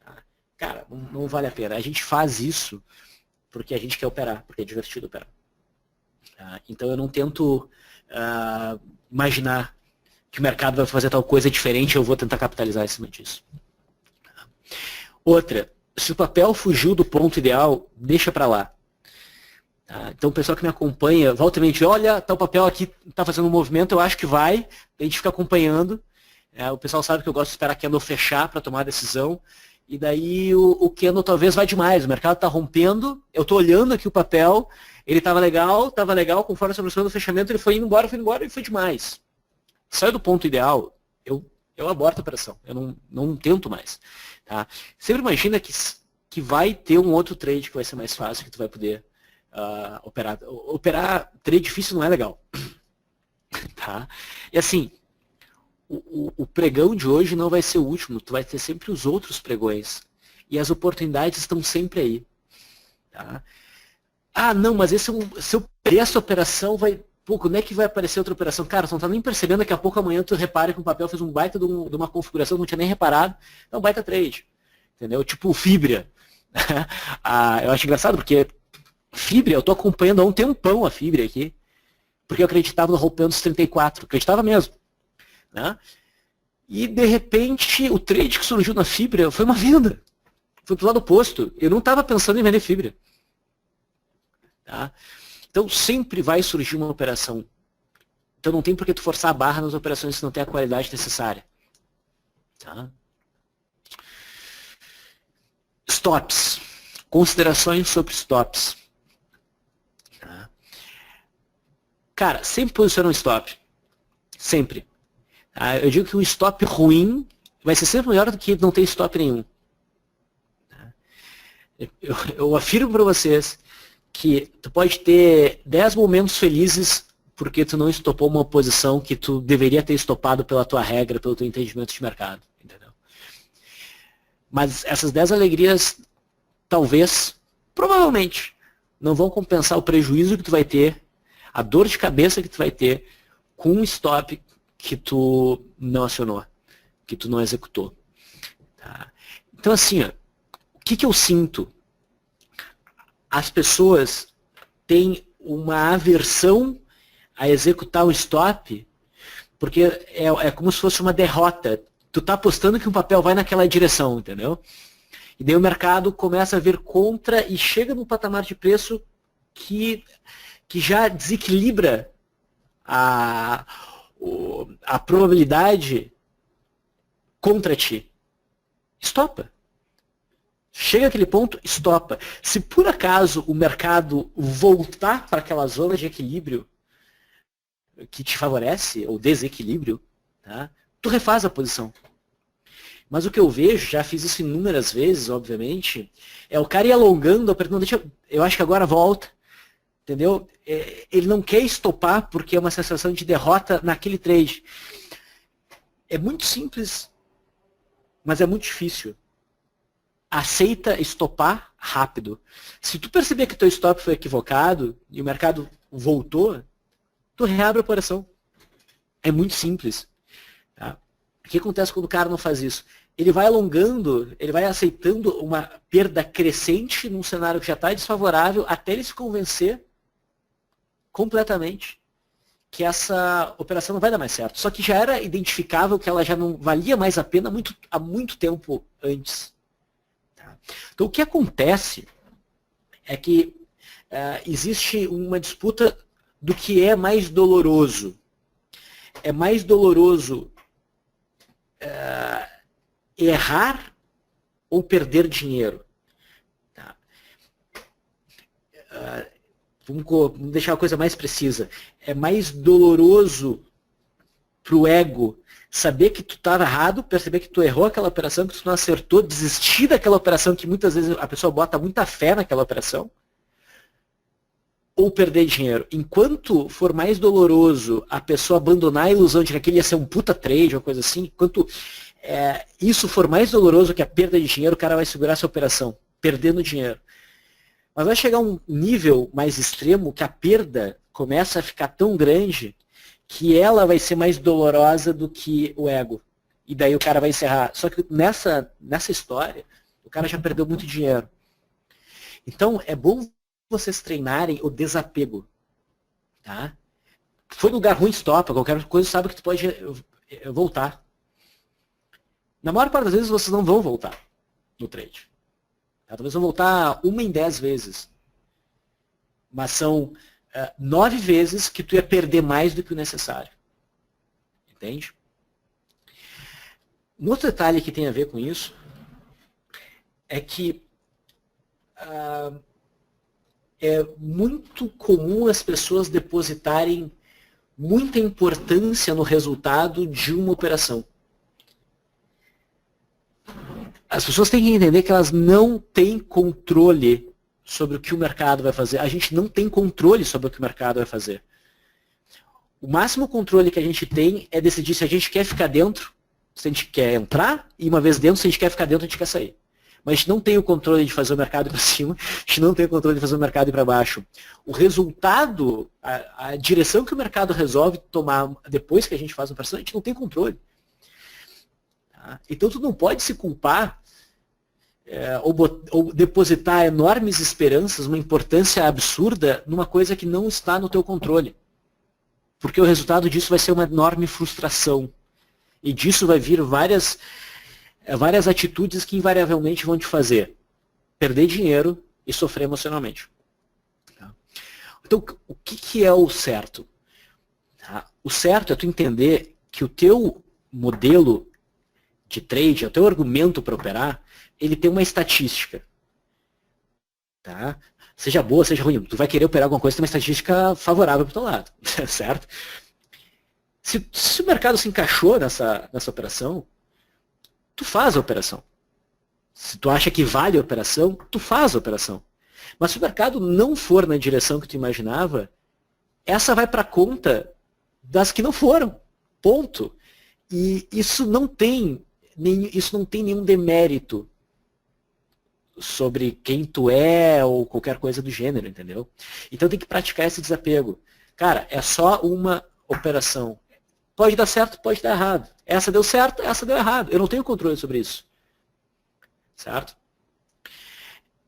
Tá? Cara, não vale a pena. A gente faz isso porque a gente quer operar, porque é divertido operar. Tá? Então eu não tento imaginar que o mercado vai fazer tal coisa diferente, eu vou tentar capitalizar em cima disso. Outra, se o papel fugiu do ponto ideal, deixa para lá. Tá? Então o pessoal que me acompanha, volta e meia, olha, tá o papel aqui, tá fazendo um movimento, eu acho que vai, a gente fica acompanhando. O pessoal sabe que eu gosto de esperar a candle fechar para tomar a decisão, e daí o candle talvez vai demais, o mercado está rompendo, eu estou olhando aqui o papel, ele estava legal, conforme a solução do fechamento, ele foi indo embora e foi demais. Saiu do ponto ideal, eu aborto a operação, eu não tento mais. Tá? Sempre imagina que vai ter um outro trade que vai ser mais fácil, que tu vai poder operar. Operar trade difícil não é legal. Tá? E assim, o pregão de hoje não vai ser o último, tu vai ter sempre os outros pregões. E as oportunidades estão sempre aí. Tá? Ah, não, mas se eu perder essa operação, pô, quando é que vai aparecer outra operação? Cara, você não está nem percebendo, daqui a pouco amanhã tu repara que o papel fez um baita de uma configuração, não tinha nem reparado. É um baita trade. Entendeu? Tipo o Fibria. Eu acho engraçado porque Fibria, eu estou acompanhando há um tempão a Fibria aqui, porque eu acreditava no rompendo dos 34, acreditava mesmo. Né? E de repente o trade que surgiu na Fibria foi uma venda. Foi pro lado oposto. Eu não estava pensando em vender Fibria. Tá? Então sempre vai surgir uma operação. Então não tem por que tu forçar a barra nas operações se não tem a qualidade necessária. Tá? Stops. Considerações sobre stops. Tá? Cara, sempre posiciona um stop. Sempre. Tá? Eu digo que um stop ruim vai ser sempre melhor do que não ter stop nenhum. Tá? Eu afirmo para vocês que tu pode ter 10 momentos felizes porque tu não estopou uma posição que tu deveria ter estopado pela tua regra, pelo teu entendimento de mercado. Entendeu? Mas essas 10 alegrias, talvez, provavelmente, não vão compensar o prejuízo que tu vai ter, a dor de cabeça que tu vai ter com um stop que tu não acionou, que tu não executou. Tá? Então assim, o que eu sinto? As pessoas têm uma aversão a executar o stop, porque é como se fosse uma derrota. Tu está apostando que um papel vai naquela direção, entendeu? E daí o mercado começa a vir contra e chega num patamar de preço que já desequilibra a probabilidade contra ti. Estopa. Chega aquele ponto, estopa. Se por acaso o mercado voltar para aquela zona de equilíbrio que te favorece, ou desequilíbrio, tá? Tu refaz a posição. Mas o que eu vejo, já fiz isso inúmeras vezes, obviamente, é o cara ir alongando, apertando, eu acho que agora volta, entendeu? Ele não quer estopar porque é uma sensação de derrota naquele trade. É muito simples, mas é muito difícil. Aceita estopar rápido. Se tu perceber que teu stop foi equivocado e o mercado voltou, tu reabre a operação. É muito simples. Tá? O que acontece quando o cara não faz isso? Ele vai alongando, ele vai aceitando uma perda crescente num cenário que já está desfavorável até ele se convencer completamente que essa operação não vai dar mais certo. Só que já era identificável que ela já não valia mais a pena há muito tempo antes. Tá? Então o que acontece é que existe uma disputa do que é mais doloroso. É mais doloroso errar ou perder dinheiro. Tá? Vamos deixar a coisa mais precisa. É mais doloroso pro ego saber que tu estava errado, perceber que tu errou aquela operação, que tu não acertou, desistir daquela operação, que muitas vezes a pessoa bota muita fé naquela operação, ou perder dinheiro. Enquanto for mais doloroso a pessoa abandonar a ilusão de que aquele ia ser um puta trade ou coisa assim, enquanto isso for mais doloroso que a perda de dinheiro, o cara vai segurar essa operação, perdendo dinheiro. Mas vai chegar um nível mais extremo que a perda começa a ficar tão grande que ela vai ser mais dolorosa do que o ego. E daí o cara vai encerrar. Só que nessa história, o cara já perdeu muito dinheiro. Então, é bom vocês treinarem o desapego. Tá? Foi lugar ruim, stop, qualquer coisa, sabe que tu pode voltar. Na maior parte das vezes, vocês não vão voltar no trade. Tá? Talvez vão voltar 1 em 10 vezes. Mas são 9 vezes que tu ia perder mais do que o necessário. Entende? Um outro detalhe que tem a ver com isso é que é muito comum as pessoas depositarem muita importância no resultado de uma operação. As pessoas têm que entender que elas não têm controle sobre o que o mercado vai fazer. A gente não tem controle sobre o que o mercado vai fazer. O máximo controle que a gente tem é decidir se a gente quer ficar dentro, se a gente quer entrar, e uma vez dentro, se a gente quer ficar dentro, a gente quer sair. Mas a gente não tem o controle de fazer o mercado ir para cima, a gente não tem o controle de fazer o mercado ir para baixo. O resultado, a direção que o mercado resolve tomar depois que a gente faz uma operação, a gente não tem controle. Tá? Então tu não pode se culpar ou depositar enormes esperanças, uma importância absurda numa coisa que não está no teu controle. Porque o resultado disso vai ser uma enorme frustração. E disso vai vir várias atitudes que invariavelmente vão te fazer perder dinheiro e sofrer emocionalmente. Tá? Então, o que é o certo? Tá? O certo é tu entender que o teu modelo de trade, o teu argumento para operar, ele tem uma estatística. Tá? Seja boa, seja ruim, tu vai querer operar alguma coisa, tem uma estatística favorável para o teu lado. Certo? Se o mercado se encaixou nessa operação, tu faz a operação. Se tu acha que vale a operação, tu faz a operação. Mas se o mercado não for na direção que tu imaginava, essa vai para conta das que não foram. Ponto. E isso não tem nenhum demérito sobre quem tu é ou qualquer coisa do gênero, entendeu? Então tem que praticar esse desapego. Cara, é só uma operação. Pode dar certo, pode dar errado. Essa deu certo, essa deu errado. Eu não tenho controle sobre isso. Certo?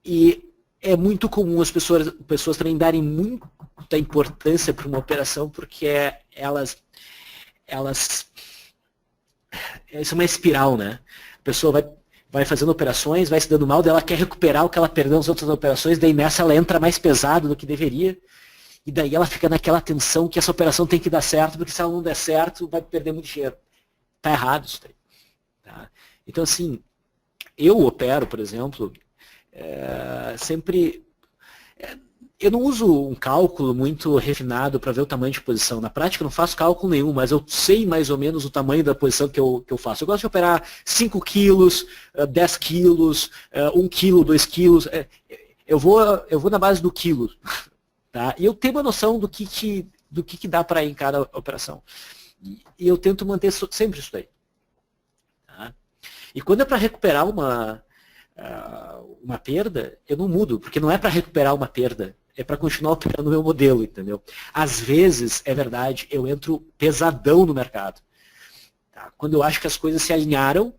E é muito comum as pessoas também darem muita importância para uma operação porque elas isso é uma espiral, né? A pessoa vai fazendo operações, vai se dando mal, daí ela quer recuperar o que ela perdeu nas outras operações, daí nessa ela entra mais pesado do que deveria. E daí ela fica naquela tensão que essa operação tem que dar certo, porque se ela não der certo, vai perder muito dinheiro. Tá errado isso daí. Tá? Então, assim, eu opero, por exemplo, sempre... eu não uso um cálculo muito refinado para ver o tamanho de posição. Na prática, eu não faço cálculo nenhum, mas eu sei mais ou menos o tamanho da posição que eu faço. Eu gosto de operar 5 quilos, 10 quilos, 1 quilo, 2 quilos. Eu vou na base do quilo. Tá? E eu tenho uma noção do que dá para ir em cada operação. E eu tento manter sempre isso daí. Tá? E quando é para recuperar uma perda, eu não mudo, porque não é para recuperar uma perda, é para continuar operando o meu modelo, entendeu? Às vezes, é verdade, eu entro pesadão no mercado. Tá? Quando eu acho que as coisas se alinharam,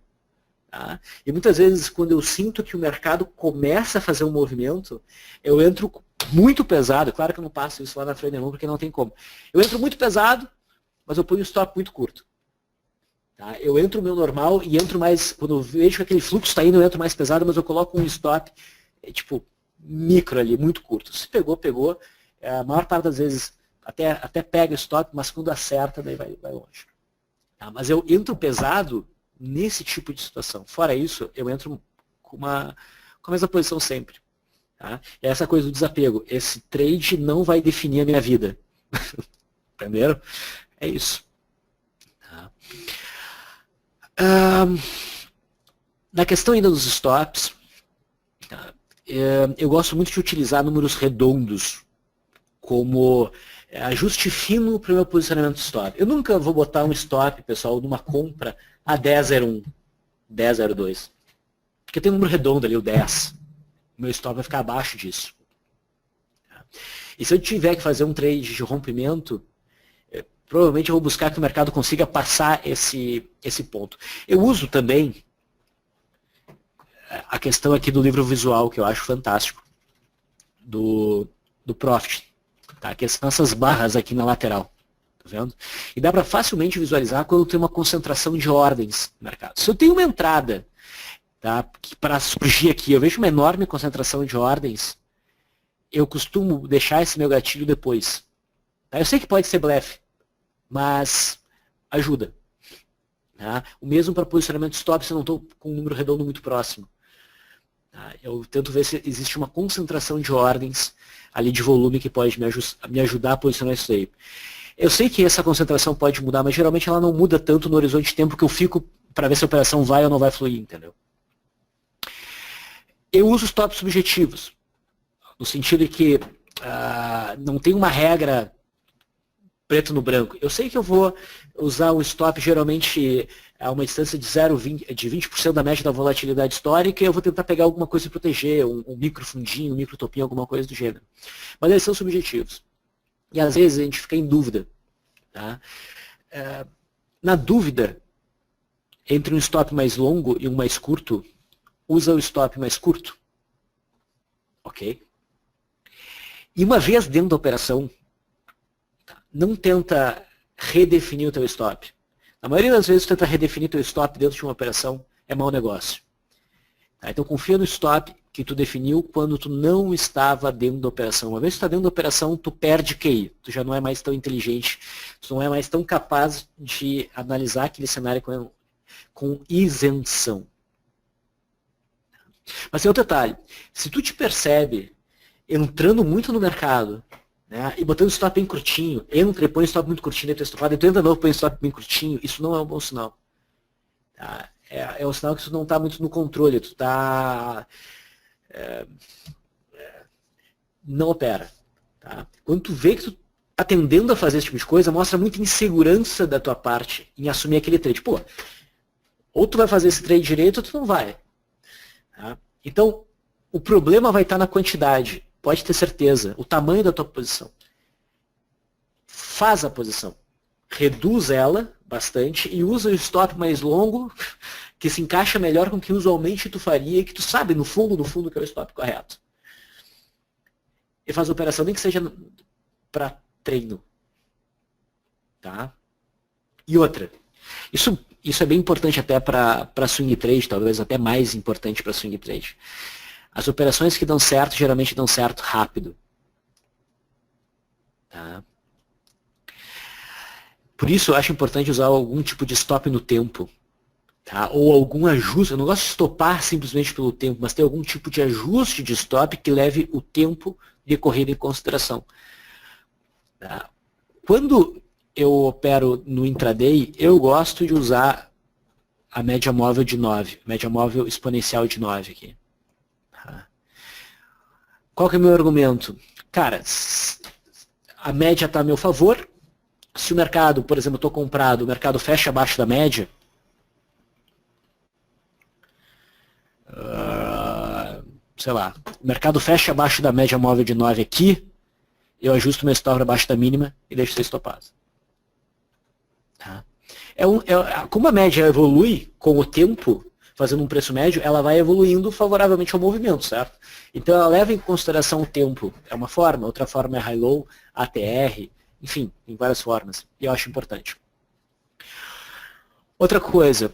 tá? E muitas vezes, quando eu sinto que o mercado começa a fazer um movimento, eu entro muito pesado. Claro que eu não passo isso lá na frente nenhuma, porque não tem como. Eu entro muito pesado, mas eu ponho um stop muito curto. Tá? Eu entro no meu normal e entro mais, quando eu vejo que aquele fluxo está indo, eu entro mais pesado, mas eu coloco um stop, tipo, micro ali, muito curto. Se pegou, pegou. A maior parte das vezes até pega o stop, mas quando acerta, daí vai longe. Tá? Mas eu entro pesado nesse tipo de situação. Fora isso, eu entro com a mesma posição sempre. Tá? É essa coisa do desapego. Esse trade não vai definir a minha vida. Entenderam? É isso. Tá? Na questão ainda dos stops, tá? Eu gosto muito de utilizar números redondos como ajuste fino para o meu posicionamento de stop. Eu nunca vou botar um stop, pessoal, numa compra a 10,01, 10,02. Porque tem um número redondo ali, o 10. O meu stop vai ficar abaixo disso. E se eu tiver que fazer um trade de rompimento, provavelmente eu vou buscar que o mercado consiga passar esse ponto. Eu uso também a questão aqui do livro visual, que eu acho fantástico, do Profit, tá? Que são essas barras aqui na lateral. Tá vendo? E dá para facilmente visualizar quando tem uma concentração de ordens no mercado. Se eu tenho uma entrada, tá, para surgir aqui, eu vejo uma enorme concentração de ordens, eu costumo deixar esse meu gatilho depois. Tá? Eu sei que pode ser blefe, mas ajuda. Tá? O mesmo para posicionamento de stop se eu não estou com um número redondo muito próximo. Tá? Eu tento ver se existe uma concentração de ordens ali de volume que pode me ajudar a posicionar isso aí. Eu sei que essa concentração pode mudar, mas geralmente ela não muda tanto no horizonte de tempo que eu fico para ver se a operação vai ou não vai fluir, entendeu? Eu uso stops subjetivos, no sentido de que não tem uma regra preto no branco. Eu sei que eu vou usar o stop geralmente a uma distância de 20% da média da volatilidade histórica e eu vou tentar pegar alguma coisa e proteger, um micro fundinho, um micro topinho, alguma coisa do gênero. Mas eles são subjetivos. E às vezes a gente fica em dúvida. Tá? Na dúvida, entre um stop mais longo e um mais curto, usa o stop mais curto. Ok? E uma vez dentro da operação, não tenta redefinir o teu stop. Na maioria das vezes, tenta redefinir o teu stop dentro de uma operação, é mau negócio. Tá? Então, confia no stop que tu definiu quando tu não estava dentro da operação. Uma vez que tu está dentro da operação, tu perde QI. Tu já não é mais tão inteligente, tu não é mais tão capaz de analisar aquele cenário com isenção. Mas tem outro detalhe. Se tu te percebe entrando muito no mercado, né, e botando o stop bem curtinho, entra e põe o stop muito curtinho dentro do estopado, e tu entra de novo e põe o stop bem curtinho, isso não é um bom sinal. Tá? É um sinal que tu não está muito no controle, tu está... não opera. Tá? Quando tu vê que tu está tendendo a fazer esse tipo de coisa, mostra muita insegurança da tua parte em assumir aquele trade. Pô, ou tu vai fazer esse trade direito ou tu não vai. Tá? Então, o problema vai estar na quantidade. Pode ter certeza. O tamanho da tua posição. Faz a posição. Reduz ela bastante e usa o stop mais longo que se encaixa melhor com o que usualmente tu faria e que tu sabe, no fundo, que é o stop correto. E faz a operação nem que seja para treino. Tá? E outra. Isso é bem importante até para swing trade, talvez até mais importante para swing trade. As operações que dão certo, geralmente dão certo rápido. Tá? Por isso eu acho importante usar algum tipo de stop no tempo. Tá? Ou algum ajuste. Eu não gosto de stopar simplesmente pelo tempo, mas ter algum tipo de ajuste de stop que leve o tempo de corrida em consideração. Tá? Quando eu opero no intraday, eu gosto de usar a média móvel de 9, média móvel exponencial de 9 aqui. Qual que é o meu argumento? Cara, a média está a meu favor. Se o mercado, por exemplo, eu estou comprado, o mercado fecha abaixo da média, sei lá, o mercado fecha abaixo da média móvel de 9 aqui, eu ajusto meu stop abaixo da mínima e deixo ser estopado. Tá? Como a média evolui com o tempo, fazendo um preço médio, ela vai evoluindo favoravelmente ao movimento, certo? Então ela leva em consideração o tempo, é uma forma, outra forma é high-low, ATR, enfim, tem várias formas, e eu acho importante. Outra coisa,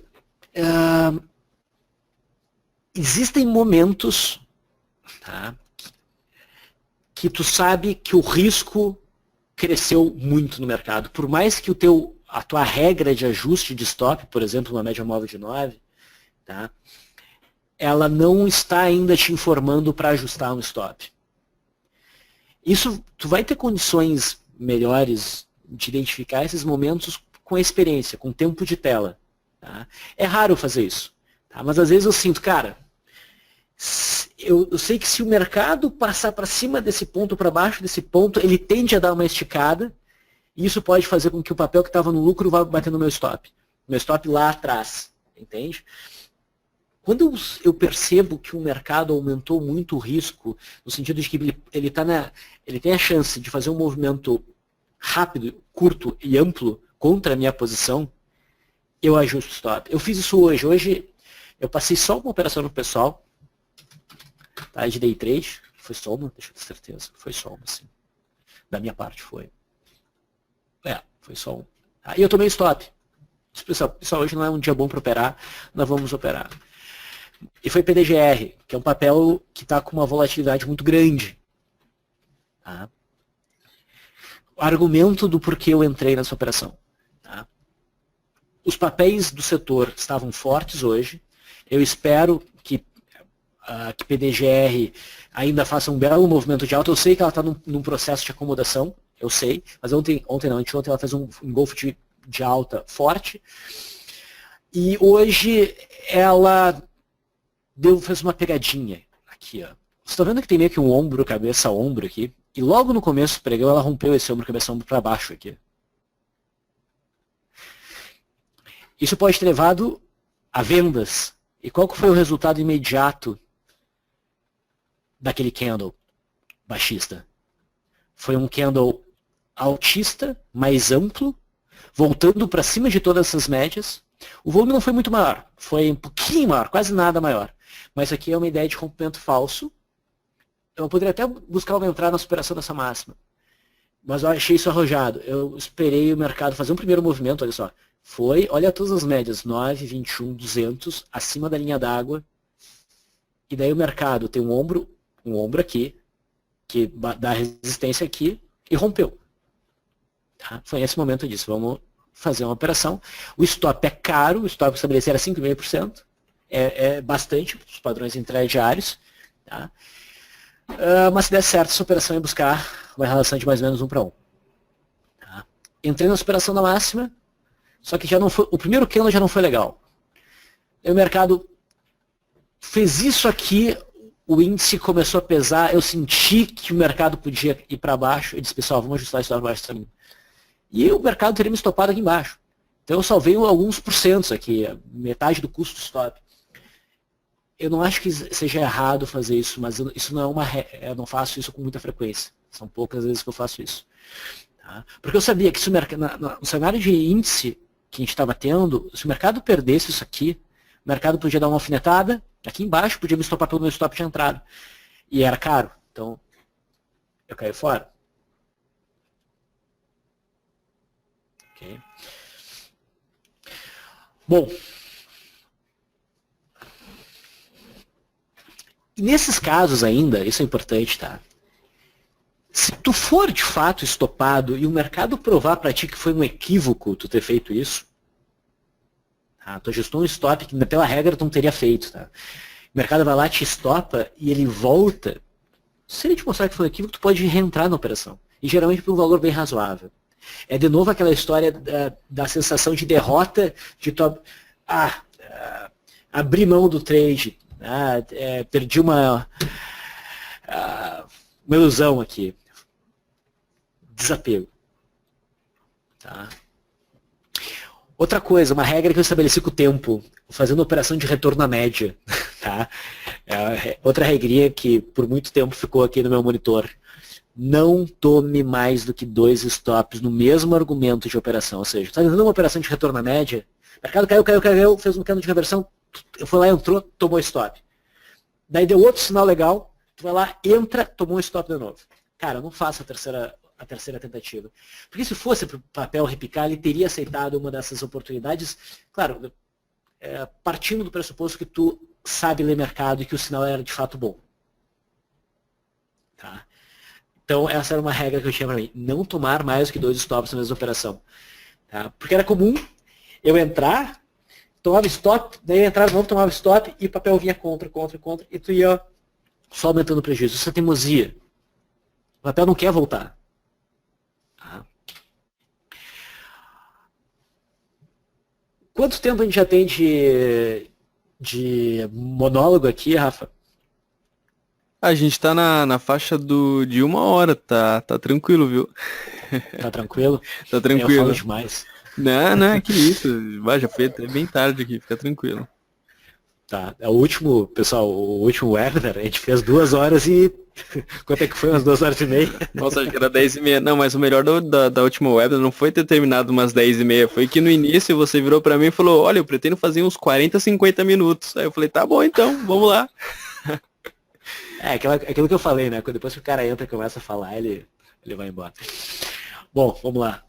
existem momentos, tá, que tu sabe que o risco cresceu muito no mercado, por mais que a tua regra de ajuste de stop, por exemplo, uma média móvel de 9, tá? Ela não está ainda te informando para ajustar um stop. Isso, tu vai ter condições melhores de identificar esses momentos com a experiência, com o tempo de tela. Tá? É raro fazer isso. Tá? Mas às vezes eu sinto, cara, eu sei que se o mercado passar para cima desse ponto, para baixo desse ponto, ele tende a dar uma esticada, e isso pode fazer com que o papel que estava no lucro vá bater no meu stop. Meu stop lá atrás, entende? Quando eu percebo que o mercado aumentou muito o risco, no sentido de que ele tem a chance de fazer um movimento rápido, curto e amplo contra a minha posição, eu ajusto o stop. Eu fiz isso hoje. Hoje eu passei só uma operação no pessoal, tá, de day trade. Foi só uma, deixa eu ter certeza. Foi só uma, sim. Da minha parte foi. Foi só uma. E eu tomei stop. Pessoal, hoje não é um dia bom para operar, nós vamos operar. E foi PDGR, que é um papel que está com uma volatilidade muito grande. Tá? O argumento do porquê eu entrei nessa operação. Tá? Os papéis do setor estavam fortes hoje. Eu espero que PDGR ainda faça um belo movimento de alta. Eu sei que ela está num processo de acomodação, eu sei, mas ontem ela fez um engolfo de alta forte. E hoje ela fez uma pegadinha aqui, ó. Você está vendo que tem meio que um ombro, cabeça, ombro aqui? E logo no começo do pregão ela rompeu esse ombro, cabeça, ombro para baixo aqui. Isso pode ter levado a vendas. E qual que foi o resultado imediato daquele candle baixista? Foi um candle altista, mais amplo, voltando para cima de todas essas médias. O volume não foi muito maior, foi um pouquinho maior, quase nada maior. Mas aqui é uma ideia de rompimento falso. Eu poderia até buscar entrar na superação dessa máxima. Mas eu achei isso arrojado. Eu esperei o mercado fazer um primeiro movimento, olha só. Olha todas as médias, 9, 21, 200, acima da linha d'água. E daí o mercado tem um ombro aqui, que dá resistência aqui, e rompeu. Tá? Foi nesse momento eu disse, vamos fazer uma operação. O stop é caro, o stop estabelecido era 5,5%. É bastante, os padrões intradiários. Tá? Mas se der certo, essa operação ia buscar uma relação de mais ou menos 1 para 1. Tá? Entrei na operação da máxima, só que o primeiro candle já não foi legal. E o mercado fez isso aqui, o índice começou a pesar, eu senti que o mercado podia ir para baixo, eu disse, pessoal, vamos ajustar isso para baixo também. E o mercado teria me estopado aqui embaixo. Então eu salvei alguns porcentos aqui, metade do custo do stop. Eu não acho que seja errado fazer isso, mas isso não eu não faço isso com muita frequência. São poucas vezes que eu faço isso. Tá? Porque eu sabia que se no cenário de índice que a gente estava tendo, se o mercado perdesse isso aqui, o mercado podia dar uma alfinetada, aqui embaixo podia me estopar pelo meu stop de entrada. E era caro. Então, eu caí fora. Okay. Bom, e nesses casos ainda, isso é importante, tá? Se tu for de fato estopado e o mercado provar para ti que foi um equívoco tu ter feito isso, tá? Tu ajustou um stop que pela regra tu não teria feito, tá? O mercado vai lá, te estopa e ele volta. Se ele te mostrar que foi um equívoco, tu pode reentrar na operação. E geralmente por um valor bem razoável. É de novo aquela história da sensação de derrota, de abrir mão do trade. Perdi uma ilusão aqui. Desapego. Tá? Outra coisa, uma regra que eu estabeleci com o tempo, fazendo operação de retorno à média. Tá? Outra regrinha que por muito tempo ficou aqui no meu monitor. Não tome mais do que 2 stops no mesmo argumento de operação. Ou seja, está fazendo uma operação de retorno à média, o mercado caiu, fez um candle de reversão, foi lá, entrou, tomou stop. Daí deu outro sinal legal, tu vai lá, entra, tomou um stop de novo. Cara, não faça a terceira tentativa. Porque se fosse para o papel repicar, ele teria aceitado uma dessas oportunidades, claro, partindo do pressuposto que tu sabe ler mercado e que o sinal era de fato bom. Tá? Então, essa era uma regra que eu tinha para mim. Não tomar mais do que 2 stops na mesma operação. Tá? Porque era comum eu entrar, tomava stop, daí eu entrava de novo, tomava stop, e o papel vinha contra, e tu ia só aumentando o prejuízo. Isso é teimosia. O papel não quer voltar. Tá? Quanto tempo a gente já tem de monólogo aqui, Rafa? A gente tá na faixa de 1 hora, tá tranquilo, viu? Tá tranquilo? Tá Eu falo tranquilo. demais. Não, que isso. Já foi até bem tarde aqui, fica tranquilo. Tá. O último, pessoal, o último webinar, a gente fez 2 horas e... Quanto é que foi? Umas 2 horas e meia? Nossa, acho que era 10h30. Não, mas o melhor da última webinar não foi ter terminado umas 10h30. Foi que no início você virou pra mim e falou, olha, eu pretendo fazer uns 40, 50 minutos. Aí eu falei, tá bom então, vamos lá. Aquilo que eu falei, né? Depois que o cara entra e começa a falar, ele vai embora. Bom, vamos lá.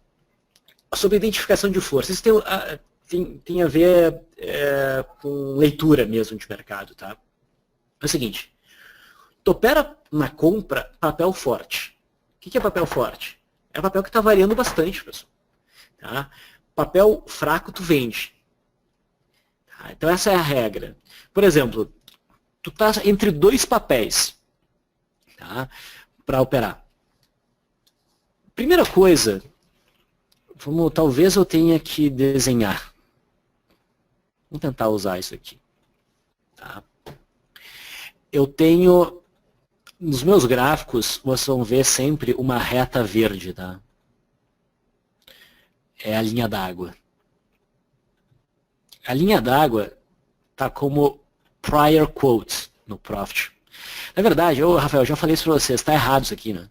Sobre identificação de força. Isso tem a ver com leitura mesmo de mercado, tá? É o seguinte. Tu opera na compra papel forte. O que é papel forte? É papel que está variando bastante, pessoal. Tá? Papel fraco tu vende. Tá? Então essa é a regra. Por exemplo, tu está entre 2 papéis, tá? Para operar. Primeira coisa, talvez eu tenha que desenhar. Vamos tentar usar isso aqui. Tá? Eu tenho, nos meus gráficos, vocês vão ver sempre uma reta verde. Tá? É a linha d'água. A linha d'água está como prior quote no Profit. Na verdade, Rafael, eu já falei isso para vocês, está errado isso aqui, né?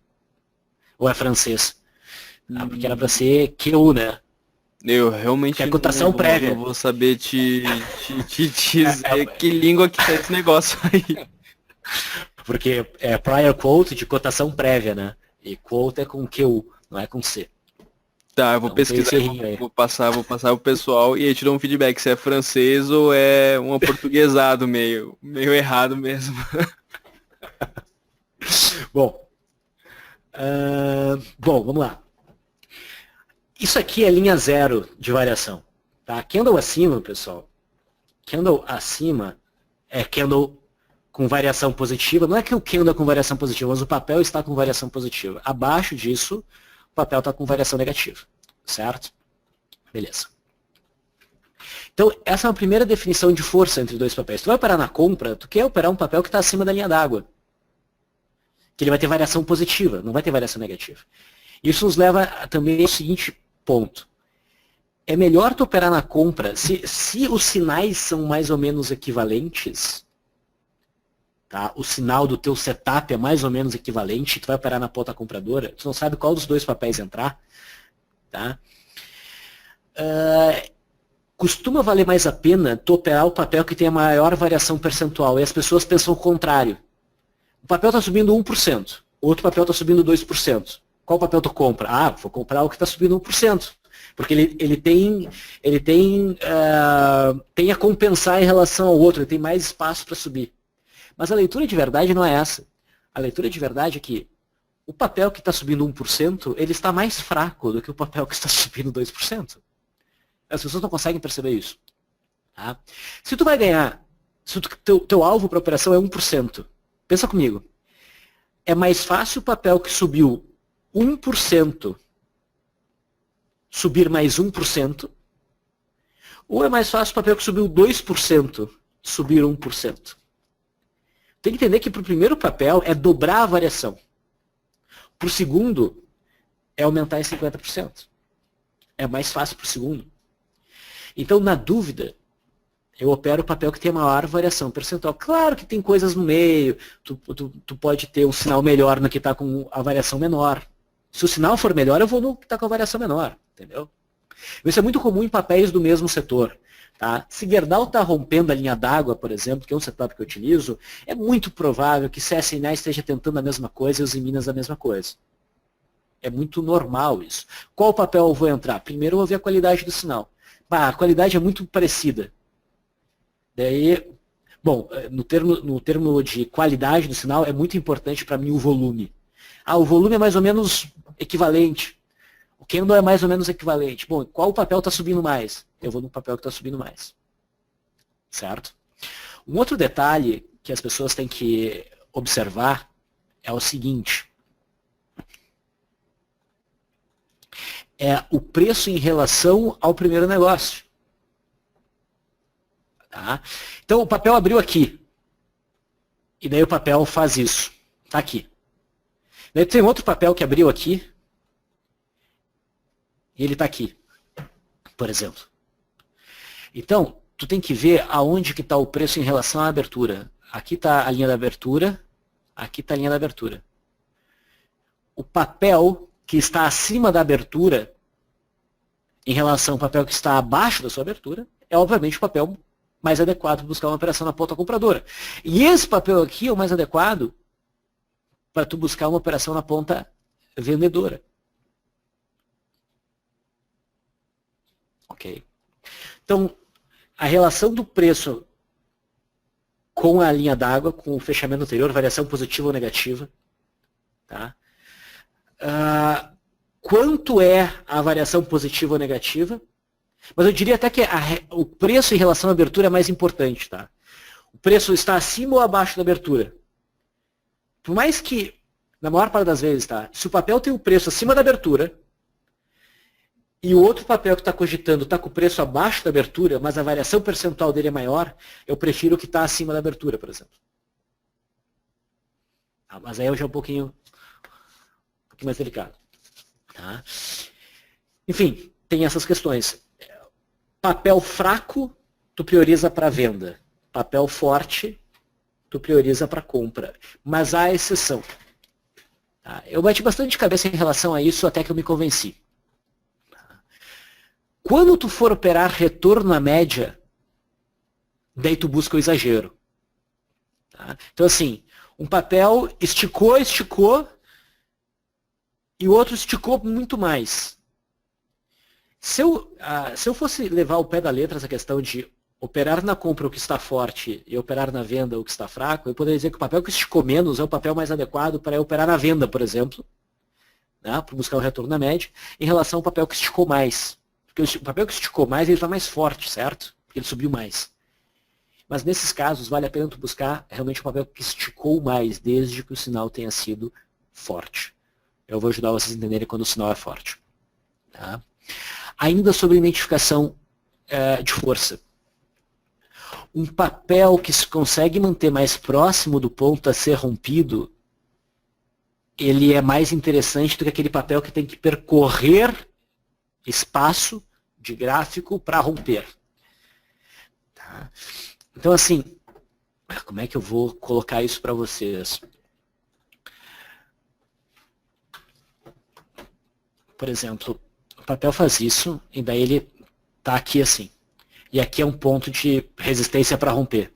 Ou é francês? Porque era para ser QU, né? Eu realmente que é a cotação prévia. Não vou saber te dizer que língua que tá esse negócio aí. Porque é prior quote de cotação prévia, né? E quote é com QU, não é com C. Tá, eu vou pesquisar, vou passar pro pessoal e aí te dou um feedback se é francês ou é um aportuguesado meio errado mesmo. Bom, vamos lá. Isso aqui é linha zero de variação. Tá? Candle acima, pessoal, candle acima é candle com variação positiva. Não é que o candle é com variação positiva, mas o papel está com variação positiva. Abaixo disso, o papel está com variação negativa. Certo? Beleza. Então, essa é a primeira definição de força entre 2 papéis. Tu vai operar na compra, tu quer operar um papel que está acima da linha d'água. Que ele vai ter variação positiva, não vai ter variação negativa. Isso nos leva também ao seguinte ponto. É melhor tu operar na compra, se os sinais são mais ou menos equivalentes, tá? O sinal do teu setup é mais ou menos equivalente, tu vai operar na ponta compradora, tu não sabe qual dos 2 papéis entrar, tá? Costuma valer mais a pena tu operar o papel que tem a maior variação percentual, e as pessoas pensam o contrário. O papel está subindo 1%, o outro papel está subindo 2%. Qual papel tu compra? Ah, vou comprar o que está subindo 1%. Porque ele tem a compensar em relação ao outro, ele tem mais espaço para subir. Mas a leitura de verdade não é essa. A leitura de verdade é que o papel que está subindo 1%, ele está mais fraco do que o papel que está subindo 2%. As pessoas não conseguem perceber isso. Tá? Se tu vai ganhar, se o teu alvo para operação é 1%, pensa comigo, é mais fácil o papel que subiu 1% subir mais 1%, ou é mais fácil o papel que subiu 2% subir 1%? Tem que entender que para o primeiro papel é dobrar a variação. Para o segundo, é aumentar em 50%. É mais fácil para o segundo. Então, na dúvida, eu opero o papel que tem a maior variação percentual. Claro que tem coisas no meio, tu pode ter um sinal melhor no que está com a variação menor. Se o sinal for melhor, eu vou no que está com a variação menor. Entendeu? Isso é muito comum em papéis do mesmo setor. Tá? Se Gerdau está rompendo a linha d'água, por exemplo, que é um setup que eu utilizo, é muito provável que CSNA esteja tentando a mesma coisa e os Minas a mesma coisa. É muito normal isso. Qual papel eu vou entrar? Primeiro eu vou ver a qualidade do sinal. A qualidade é muito parecida. Daí, bom, no termo de qualidade do sinal, é muito importante para mim o volume. O volume é mais ou menos equivalente. O candle é mais ou menos equivalente. Bom, qual o papel está subindo mais? Eu vou no papel que está subindo mais. Certo? Um outro detalhe que as pessoas têm que observar é o seguinte. É o preço em relação ao primeiro negócio. Tá? Então o papel abriu aqui. E daí o papel faz isso. Está aqui. Daí tem outro papel que abriu aqui. E ele está aqui. Por exemplo. Então, tu tem que ver aonde que está o preço em relação à abertura. Aqui está a linha da abertura. Aqui está a linha da abertura. O papel que está acima da abertura, em relação ao papel que está abaixo da sua abertura, é obviamente o papel mais adequado para buscar uma operação na ponta compradora. E esse papel aqui é o mais adequado para tu buscar uma operação na ponta vendedora. Ok? Então, a relação do preço com a linha d'água, com o fechamento anterior, variação positiva ou negativa, tá? Quanto é a variação positiva ou negativa? Mas eu diria até que o preço em relação à abertura é mais importante. Tá? O preço está acima ou abaixo da abertura? Por mais que, na maior parte das vezes, tá? Se o papel tem o preço acima da abertura e o outro papel que está cogitando está com o preço abaixo da abertura, mas a variação percentual dele é maior, eu prefiro o que está acima da abertura, por exemplo. Mas aí eu já é um pouquinho mais delicado. Tá? Enfim, tem essas questões. Papel fraco, tu prioriza para venda. Papel forte, tu prioriza para compra. Mas há exceção. Tá? Eu bati bastante cabeça em relação a isso até que eu me convenci. Tá? Quando tu for operar retorno à média, daí tu busca o exagero. Tá? Então assim, um papel esticou, e o outro esticou muito mais. Se eu fosse levar ao pé da letra essa questão de operar na compra o que está forte e operar na venda o que está fraco, eu poderia dizer que o papel que esticou menos é o papel mais adequado para operar na venda, por exemplo, né, para buscar o retorno na média, em relação ao papel que esticou mais. Porque o papel que esticou mais ele está mais forte, certo? Porque ele subiu mais. Mas nesses casos vale a pena tu buscar realmente o papel que esticou mais, desde que o sinal tenha sido forte. Eu vou ajudar vocês a entenderem quando o sinal é forte. Tá? Ainda sobre identificação de força. Um papel que se consegue manter mais próximo do ponto a ser rompido, ele é mais interessante do que aquele papel que tem que percorrer espaço de gráfico para romper. Tá? Então, assim, como é que eu vou colocar isso para vocês? Por exemplo, o papel faz isso, e daí ele está aqui assim. E aqui é um ponto de resistência para romper.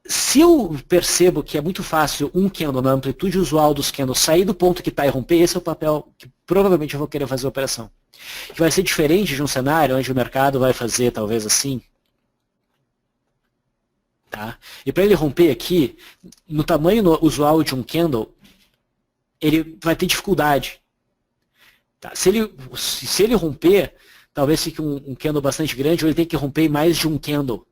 Se eu percebo que é muito fácil um candle na amplitude usual dos candles sair do ponto que está e romper, esse é o papel que provavelmente eu vou querer fazer a operação. Que vai ser diferente de um cenário onde o mercado vai fazer talvez assim. Tá? E para ele romper aqui, no tamanho usual de um candle, ele vai ter dificuldade. Tá? Se ele romper, talvez fique um candle bastante grande, ou ele tem que romper em mais de um candle.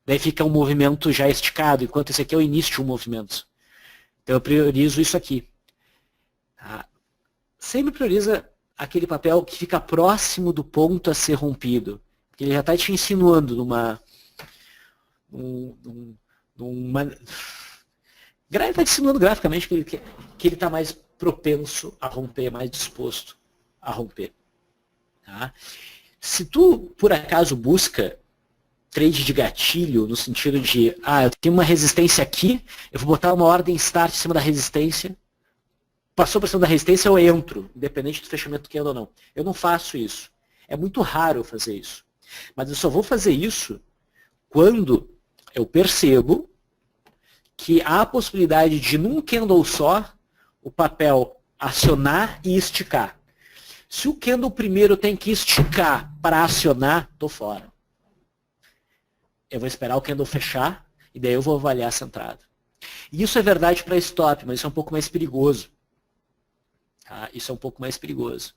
Daí fica um movimento já esticado, enquanto esse aqui é o início de um movimento. Então eu priorizo isso aqui. Tá? Sempre prioriza aquele papel que fica próximo do ponto a ser rompido. Porque ele já está te insinuando ele está te insinuando graficamente que ele está mais propenso a romper, mais disposto a romper. Tá? Se tu, por acaso, busca trade de gatilho, no sentido de, eu tenho uma resistência aqui, eu vou botar uma ordem start em cima da resistência, passou por cima da resistência, eu entro, independente do fechamento que anda ou não. Eu não faço isso. É muito raro eu fazer isso. Mas eu só vou fazer isso quando eu percebo que há a possibilidade de, num candle só, o papel acionar e esticar. Se o candle primeiro tem que esticar para acionar, estou fora. Eu vou esperar o candle fechar e daí eu vou avaliar essa entrada. E isso é verdade para stop, mas isso é um pouco mais perigoso. Tá? Isso é um pouco mais perigoso.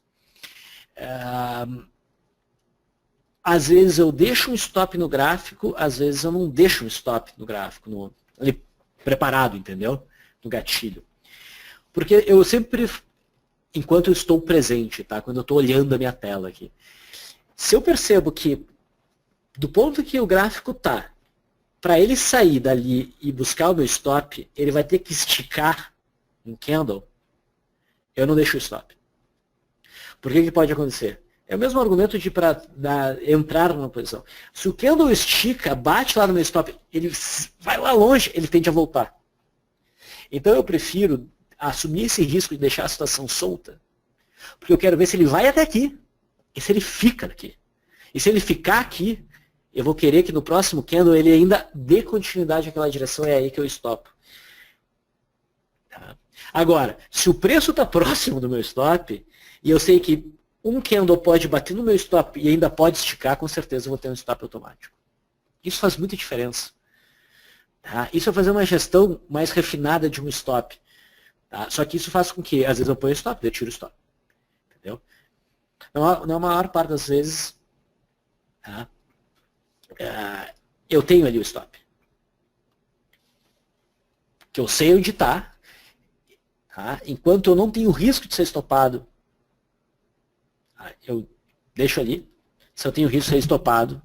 Às vezes eu deixo um stop no gráfico, às vezes eu não deixo um stop no gráfico, ali preparado, entendeu? No gatilho. Porque eu sempre, enquanto eu estou presente, tá? Quando eu estou olhando a minha tela aqui, se eu percebo que do ponto que o gráfico está, para ele sair dali e buscar o meu stop, ele vai ter que esticar um candle, eu não deixo o stop. Por que pode acontecer? É o mesmo argumento de para entrar numa posição. Se o candle estica, bate lá no meu stop, ele vai lá longe, ele tende a voltar. Então eu prefiro assumir esse risco de deixar a situação solta, porque eu quero ver se ele vai até aqui e se ele fica aqui. E se ele ficar aqui, eu vou querer que no próximo candle ele ainda dê continuidade àquela direção, é aí que eu stop. Tá? Agora, se o preço está próximo do meu stop, e eu sei que um candle pode bater no meu stop e ainda pode esticar, com certeza eu vou ter um stop automático. Isso faz muita diferença. Tá? Isso é fazer uma gestão mais refinada de um stop. Tá? Só que isso faz com que, às vezes eu ponho stop, eu tiro o stop. Entendeu? Na maior parte das vezes, tá? Eu tenho ali o stop. Que eu sei onde está. Tá? Enquanto eu não tenho risco de ser estopado, eu deixo ali. Se eu tenho risco de ser estopado,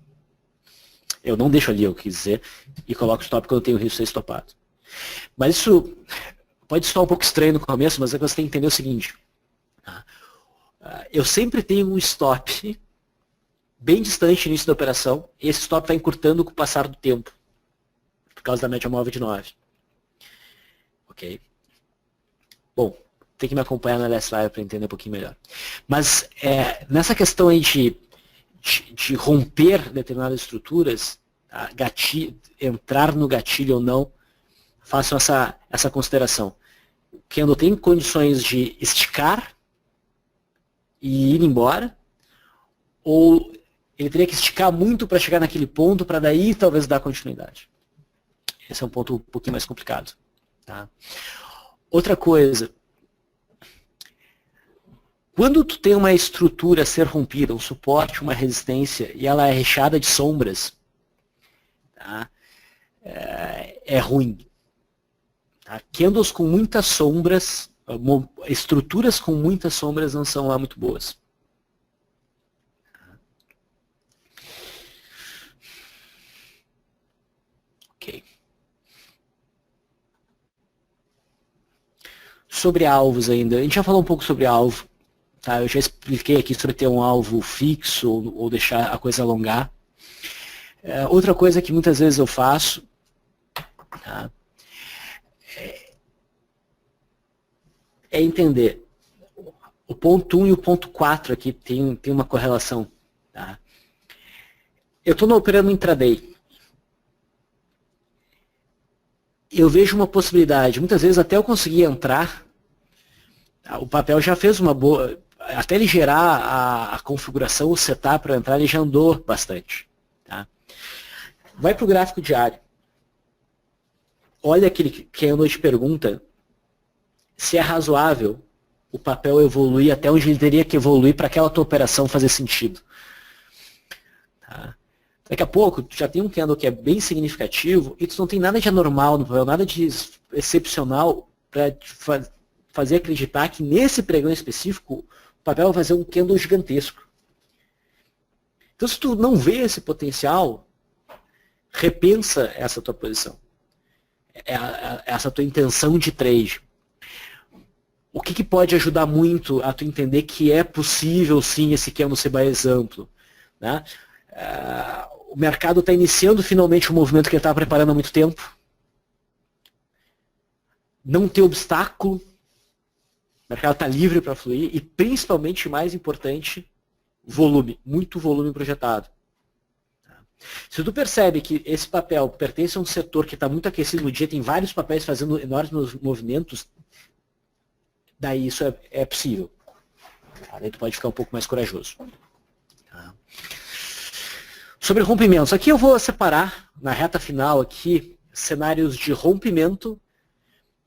eu não deixo ali, eu quis dizer, e coloco stop quando eu tenho risco de ser estopado. Mas isso pode soar um pouco estranho no começo, mas é que você tem que entender o seguinte. Tá? Eu sempre tenho um stop bem distante no início da operação, e esse stop vai encurtando com o passar do tempo, por causa da média móvel de 9. Ok? Bom, tem que me acompanhar na Last Live para entender um pouquinho melhor. Mas nessa questão aí de romper determinadas estruturas, tá? Entrar no gatilho ou não, façam essa consideração. O candle tem condições de esticar e ir embora, ou ele teria que esticar muito para chegar naquele ponto, para daí talvez dar continuidade. Esse é um ponto um pouquinho mais complicado. Tá? Outra coisa, quando tu tem uma estrutura a ser rompida, um suporte, uma resistência, e ela é recheada de sombras, tá? É ruim. Tá? Candles com muitas sombras, estruturas com muitas sombras não são lá muito boas. Ok. Sobre alvos ainda, a gente já falou um pouco sobre alvo. Tá? Eu já expliquei aqui sobre ter um alvo fixo ou deixar a coisa alongar. Outra coisa que muitas vezes eu faço, tá? É entender. O ponto 1 e o ponto 4 aqui tem uma correlação. Tá? Eu estou operando intraday. Eu vejo uma possibilidade, muitas vezes até eu conseguir entrar, tá? O papel já fez uma boa... Até ele gerar a configuração, o setup para entrar, ele já andou bastante. Tá? Vai para o gráfico diário. Olha aquele candle e te pergunta se é razoável o papel evoluir até onde ele teria que evoluir para aquela tua operação fazer sentido. Tá? Daqui a pouco, tu já tem um candle que é bem significativo e tu não tem nada de anormal no papel, nada de excepcional para fazer acreditar que nesse pregão específico o papel vai fazer um candle gigantesco. Então, se tu não vê esse potencial, repensa essa tua posição. Essa tua intenção de trade. O que pode ajudar muito a tu entender que é possível, sim, esse candle ser mais amplo? Né? O mercado está iniciando finalmente um movimento que ele estava preparando há muito tempo. Não ter obstáculo. O mercado está livre para fluir e, principalmente, mais importante, volume. Muito volume projetado. Se tu percebe que esse papel pertence a um setor que está muito aquecido no dia, tem vários papéis fazendo enormes movimentos, daí isso é possível. Daí tu pode ficar um pouco mais corajoso. Tá? Sobre rompimentos, aqui eu vou separar, na reta final aqui, cenários de rompimento,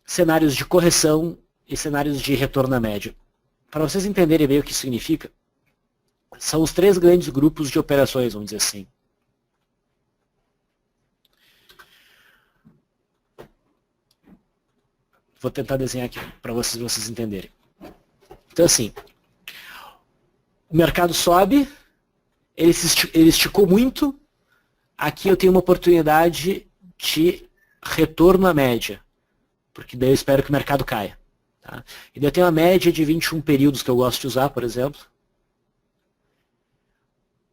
cenários de correção e cenários de retorno à média. Para vocês entenderem bem o que isso significa, são os 3 grandes grupos de operações, vamos dizer assim. Vou tentar desenhar aqui para vocês entenderem. Então, assim, o mercado sobe, ele esticou muito, aqui eu tenho uma oportunidade de retorno à média, porque daí eu espero que o mercado caia. Tá? E daí eu tenho uma média de 21 períodos que eu gosto de usar, por exemplo.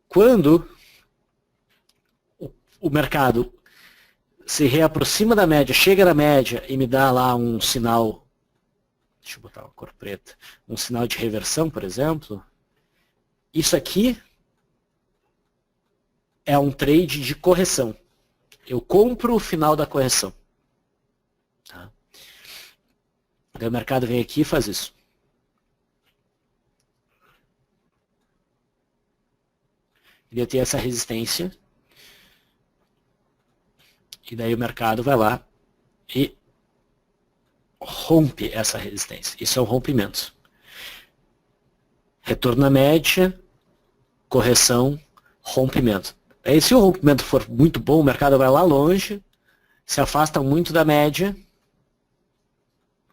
Quando o mercado se reaproxima da média, chega na média e me dá lá um sinal, deixa eu botar uma cor preta, um sinal de reversão, por exemplo, isso aqui é um trade de correção. Eu compro o final da correção. Tá? Daí o mercado vem aqui e faz isso. Ele tem essa resistência. E daí o mercado vai lá e rompe essa resistência. Isso é um rompimento. Retorno à média, correção, rompimento. Aí, se o rompimento for muito bom, o mercado vai lá longe, se afasta muito da média,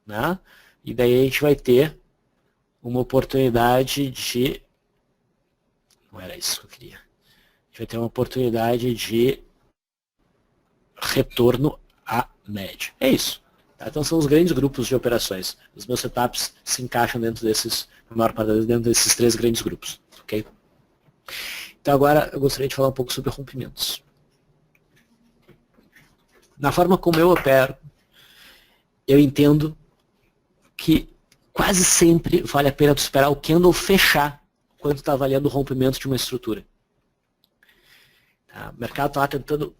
né? E daí a gente vai ter uma oportunidade de... Não era isso que eu queria. A gente vai ter uma oportunidade de retorno à média. É isso. Tá? Então são os grandes grupos de operações. Os meus setups se encaixam dentro desses, a maior parte dentro desses 3 grandes grupos. Ok? Então agora eu gostaria de falar um pouco sobre rompimentos. Na forma como eu opero, eu entendo que quase sempre vale a pena tu esperar o candle fechar quando está avaliando o rompimento de uma estrutura. Tá? O mercado está lá tentando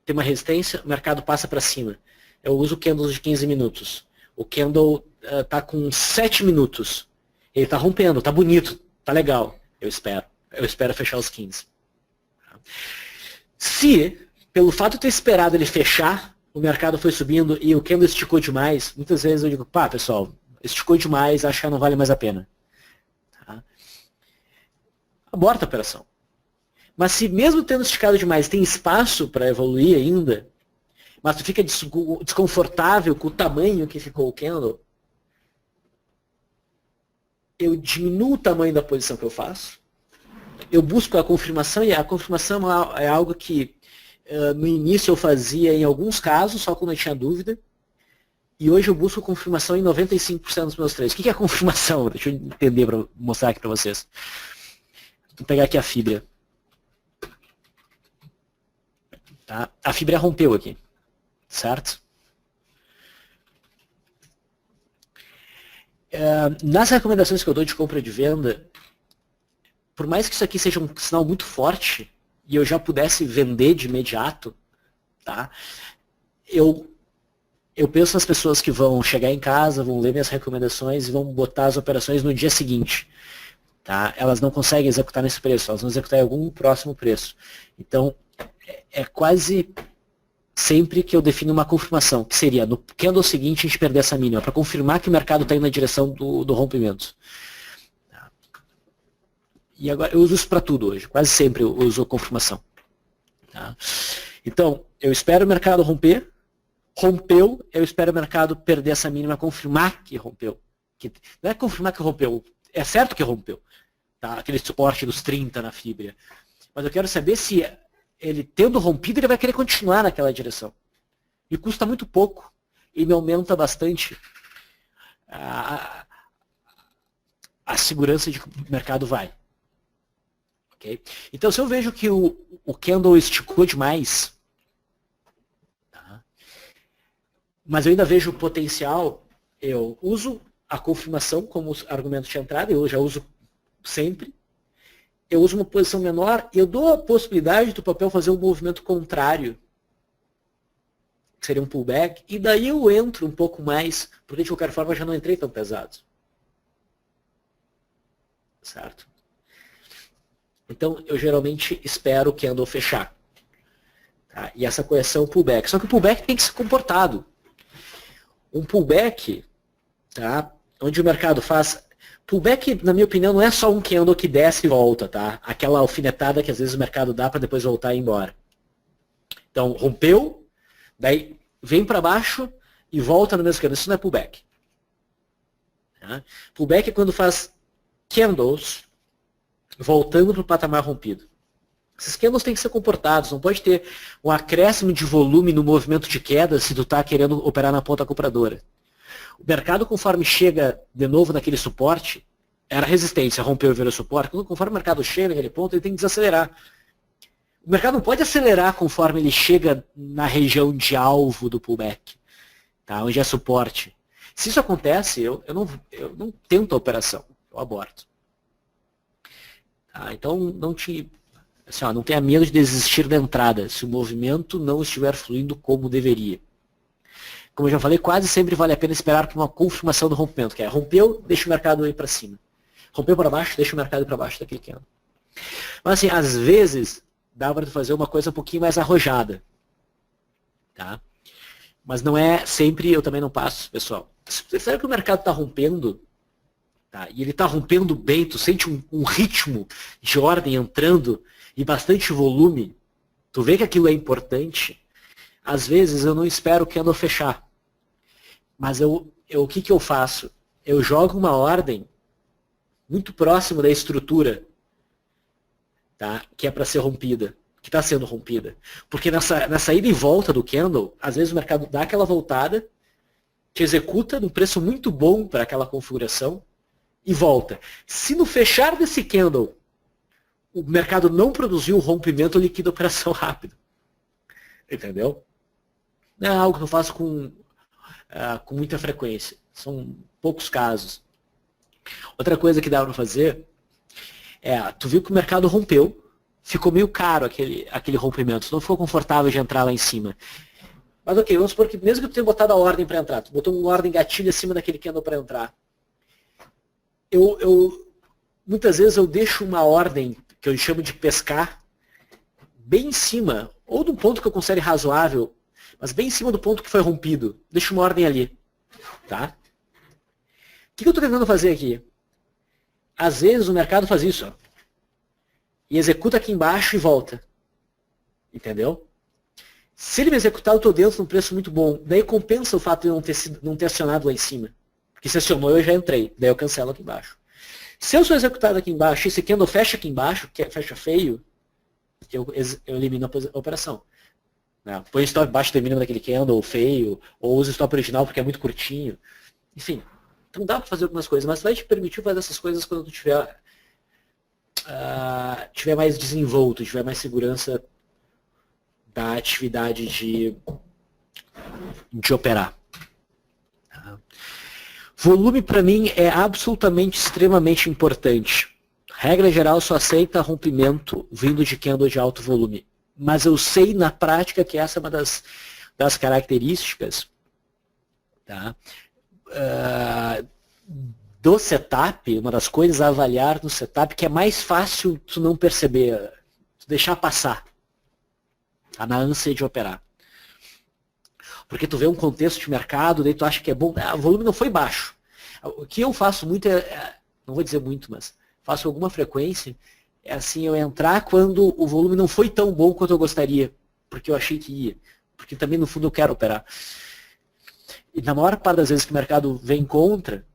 ter uma resistência, o mercado passa para cima. Eu uso candles de 15 minutos. O candle está com 7 minutos. Ele está rompendo, está bonito, está legal. Eu espero fechar os 15. Se, pelo fato de ter esperado ele fechar, o mercado foi subindo e o candle esticou demais, muitas vezes eu digo, pá, pessoal, esticou demais, acho que não vale mais a pena. Tá? Aborta a operação. Mas se mesmo tendo esticado demais, tem espaço para evoluir ainda, mas tu fica desconfortável com o tamanho que ficou o candle, eu diminuo o tamanho da posição que eu faço, eu busco a confirmação, e a confirmação é algo que no início eu fazia em alguns casos, só quando eu tinha dúvida, e hoje eu busco confirmação em 95% dos meus trades. O que é a confirmação? Deixa eu entender, para mostrar aqui para vocês. Vou pegar aqui a fibra. Tá? A fibra rompeu aqui, certo? Nas recomendações que eu dou de compra e de venda, por mais que isso aqui seja um sinal muito forte, e eu já pudesse vender de imediato, tá? Eu penso nas pessoas que vão chegar em casa, vão ler minhas recomendações e vão botar as operações no dia seguinte. Tá? Elas não conseguem executar nesse preço, elas vão executar em algum próximo preço. Então, é quase sempre que eu defino uma confirmação, que seria no candle seguinte a gente perder essa mínima, para confirmar que o mercado está indo na direção do rompimento. Tá? E agora, eu uso isso para tudo hoje, quase sempre eu uso confirmação. Tá? Então, eu espero o mercado romper, rompeu, eu espero o mercado perder essa mínima, confirmar que rompeu. Não é confirmar que rompeu, é certo que rompeu. Tá? Aquele suporte dos 30 na fibra. Mas eu quero saber se ele tendo rompido, ele vai querer continuar naquela direção. E custa muito pouco. E me aumenta bastante a segurança de que o mercado vai. Okay? Então, se eu vejo que o candle esticou demais, tá? Mas eu ainda vejo o potencial, eu uso a confirmação como argumento de entrada, eu já uso sempre. Eu uso uma posição menor e eu dou a possibilidade do papel fazer um movimento contrário, que seria um pullback, e daí eu entro um pouco mais, porque de qualquer forma eu já não entrei tão pesado. Certo? Então eu geralmente espero o candle fechar. Tá? E essa correção pullback. Só que o pullback tem que ser comportado. Um pullback, tá? Onde o mercado faz... Pullback, na minha opinião, não é só um candle que desce e volta, tá? Aquela alfinetada que às vezes o mercado dá para depois voltar e ir embora. Então, rompeu, daí vem para baixo e volta no mesmo candle. Isso não é pullback. Tá? Pullback é quando faz candles voltando para o patamar rompido. Esses candles têm que ser comportados, não pode ter um acréscimo de volume no movimento de queda se tu está querendo operar na ponta compradora. O mercado, conforme chega de novo naquele suporte, era resistência, rompeu e virou suporte, conforme o mercado chega naquele ponto, ele tem que desacelerar. O mercado não pode acelerar conforme ele chega na região de alvo do pullback, tá? Onde é suporte. Se isso acontece, eu não tento a operação, eu aborto. Tá? Então, não tenha medo de desistir da entrada, se o movimento não estiver fluindo como deveria. Como eu já falei, quase sempre vale a pena esperar por uma confirmação do rompimento, que é rompeu, deixa o mercado ir para cima. Rompeu para baixo, deixa o mercado ir para baixo, tá clicando. Mas assim, às vezes, dá para fazer uma coisa um pouquinho mais arrojada. Tá? Mas não é sempre, eu também não passo, pessoal. Se você sabe que o mercado está rompendo, tá? E ele está rompendo bem, tu sente um ritmo de ordem entrando e bastante volume, tu vê que aquilo é importante, às vezes eu não espero o candle fechar. Mas o que eu faço? Eu jogo uma ordem muito próximo da estrutura, tá? Que é para ser rompida, que está sendo rompida. Porque nessa ida e volta do candle, às vezes o mercado dá aquela voltada, te executa num preço muito bom para aquela configuração e volta. Se no fechar desse candle o mercado não produziu o rompimento, liquida a operação rápido. Entendeu? Não é algo que eu faço com muita frequência. São poucos casos. Outra coisa que dá para fazer tu viu que o mercado rompeu, ficou meio caro aquele rompimento, não ficou confortável de entrar lá em cima. Mas ok, vamos supor que mesmo que tu tenha botado a ordem para entrar, tu botou uma ordem gatilho acima daquele candle para entrar. Muitas vezes eu deixo uma ordem, que eu chamo de pescar, bem em cima, ou de um ponto que eu considero razoável, mas bem em cima do ponto que foi rompido. Deixo uma ordem ali. Tá? O que eu estou tentando fazer aqui? Às vezes o mercado faz isso, ó, e executa aqui embaixo e volta. Entendeu? Se ele me executar, eu estou dentro de um preço muito bom. Daí compensa o fato de eu não ter acionado lá em cima. Porque se acionou, eu já entrei. Daí eu cancelo aqui embaixo. Se eu sou executado aqui embaixo e esse candle fecha aqui embaixo, que fecha feio, eu elimino a operação. Põe o stop baixo, termina naquele candle feio, ou usa o stop original porque é muito curtinho. Enfim, então dá para fazer algumas coisas, mas vai te permitir fazer essas coisas quando tu tiver mais desenvolto, tiver mais segurança da atividade de operar. Volume para mim é absolutamente, extremamente importante. Regra geral, só aceita rompimento vindo de candle de alto volume. Mas eu sei na prática que essa é uma das características, tá? Do setup, uma das coisas a avaliar no setup, que é mais fácil tu não perceber, tu deixar passar, tá? Na ânsia de operar. Porque tu vê um contexto de mercado, daí tu acha que é bom, o volume não foi baixo. O que eu faço muito não vou dizer muito, mas faço alguma frequência, é assim, eu entrar quando o volume não foi tão bom quanto eu gostaria, porque eu achei que ia, porque também no fundo eu quero operar. E na maior parte das vezes que o mercado vem contra,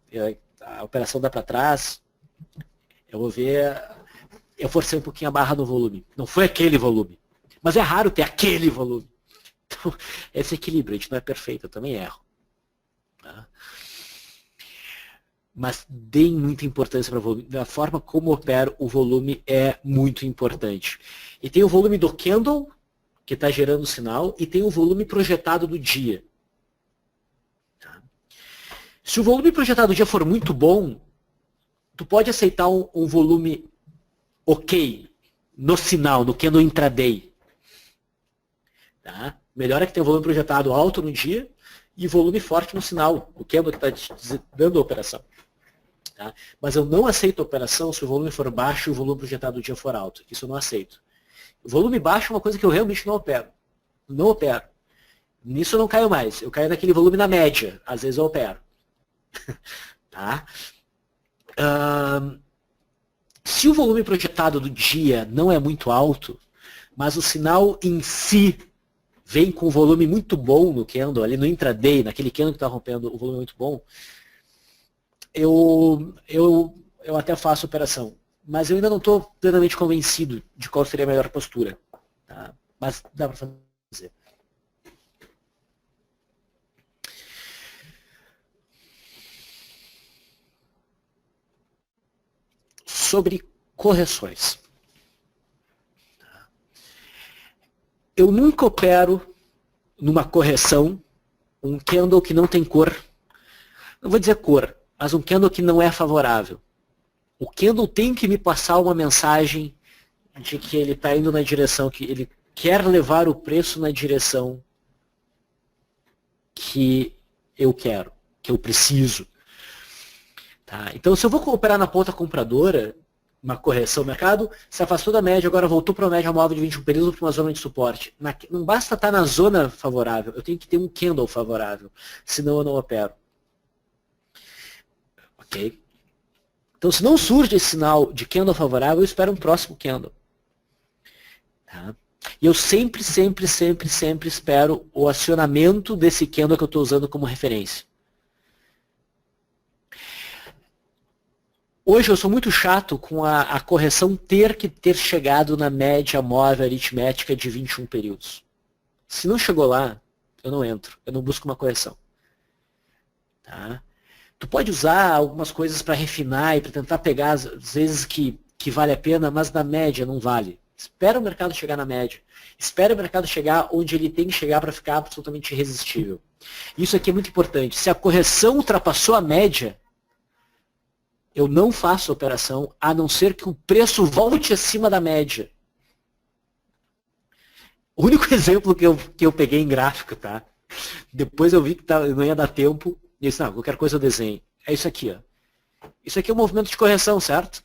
a operação dá para trás, eu vou ver, eu forcei um pouquinho a barra no volume. Não foi aquele volume, mas é raro ter aquele volume. Então, esse equilíbrio, a gente não é perfeito, eu também erro. Tá? Mas deem muita importância para o volume. Da forma como opera o volume é muito importante. E tem o volume do candle, que está gerando o sinal, e tem o volume projetado do dia. Tá? Se o volume projetado do dia for muito bom, tu pode aceitar um volume ok no sinal, no candle intraday. Tá? Melhor é que tenha um volume projetado alto no dia e volume forte no sinal, o candle que está te dando a operação. Tá? Mas eu não aceito a operação se o volume for baixo e o volume projetado do dia for alto. Isso eu não aceito. O volume baixo é uma coisa que eu realmente não opero. Não opero. Nisso eu não caio mais. Eu caio naquele volume na média. Às vezes eu opero. Tá? Se o volume projetado do dia não é muito alto, mas o sinal em si vem com um volume muito bom no candle, ali no intraday, naquele candle que está rompendo o volume muito bom, eu até faço operação. mas eu ainda não estou plenamente convencido de qual seria a melhor postura. Tá? Mas dá para fazer. Sobre correções. Eu nunca opero numa correção um candle que não tem cor. Não vou dizer cor, mas um candle que não é favorável. O candle tem que me passar uma mensagem de que ele está indo na direção, que ele quer levar o preço na direção que eu quero, que eu preciso. Tá? Então, se eu vou operar na ponta compradora, uma correção, o mercado se afastou da média, agora voltou para a média móvel de 21 períodos para uma zona de suporte. Não basta estar na zona favorável, eu tenho que ter um candle favorável, senão eu não opero. Ok? Então, se não surge esse sinal de candle favorável, eu espero um próximo candle. Tá? E eu sempre espero o acionamento desse candle que eu estou usando como referência. Hoje eu sou muito chato com a correção ter que ter chegado na média móvel aritmética de 21 períodos. Se não chegou lá, eu não entro, eu não busco uma correção. Tá? Tu pode usar algumas coisas para refinar e para tentar pegar às vezes que vale a pena, mas na média não vale. Espera o mercado chegar na média. Espera o mercado chegar onde ele tem que chegar para ficar absolutamente irresistível. Isso aqui é muito importante. Se a correção ultrapassou a média, eu não faço operação, a não ser que o preço volte acima da média. O único exemplo que eu peguei em gráfico, tá? Depois eu vi que não ia dar tempo, e eu disse, não, qualquer coisa eu desenho. É isso aqui, ó. Isso aqui é um movimento de correção, certo?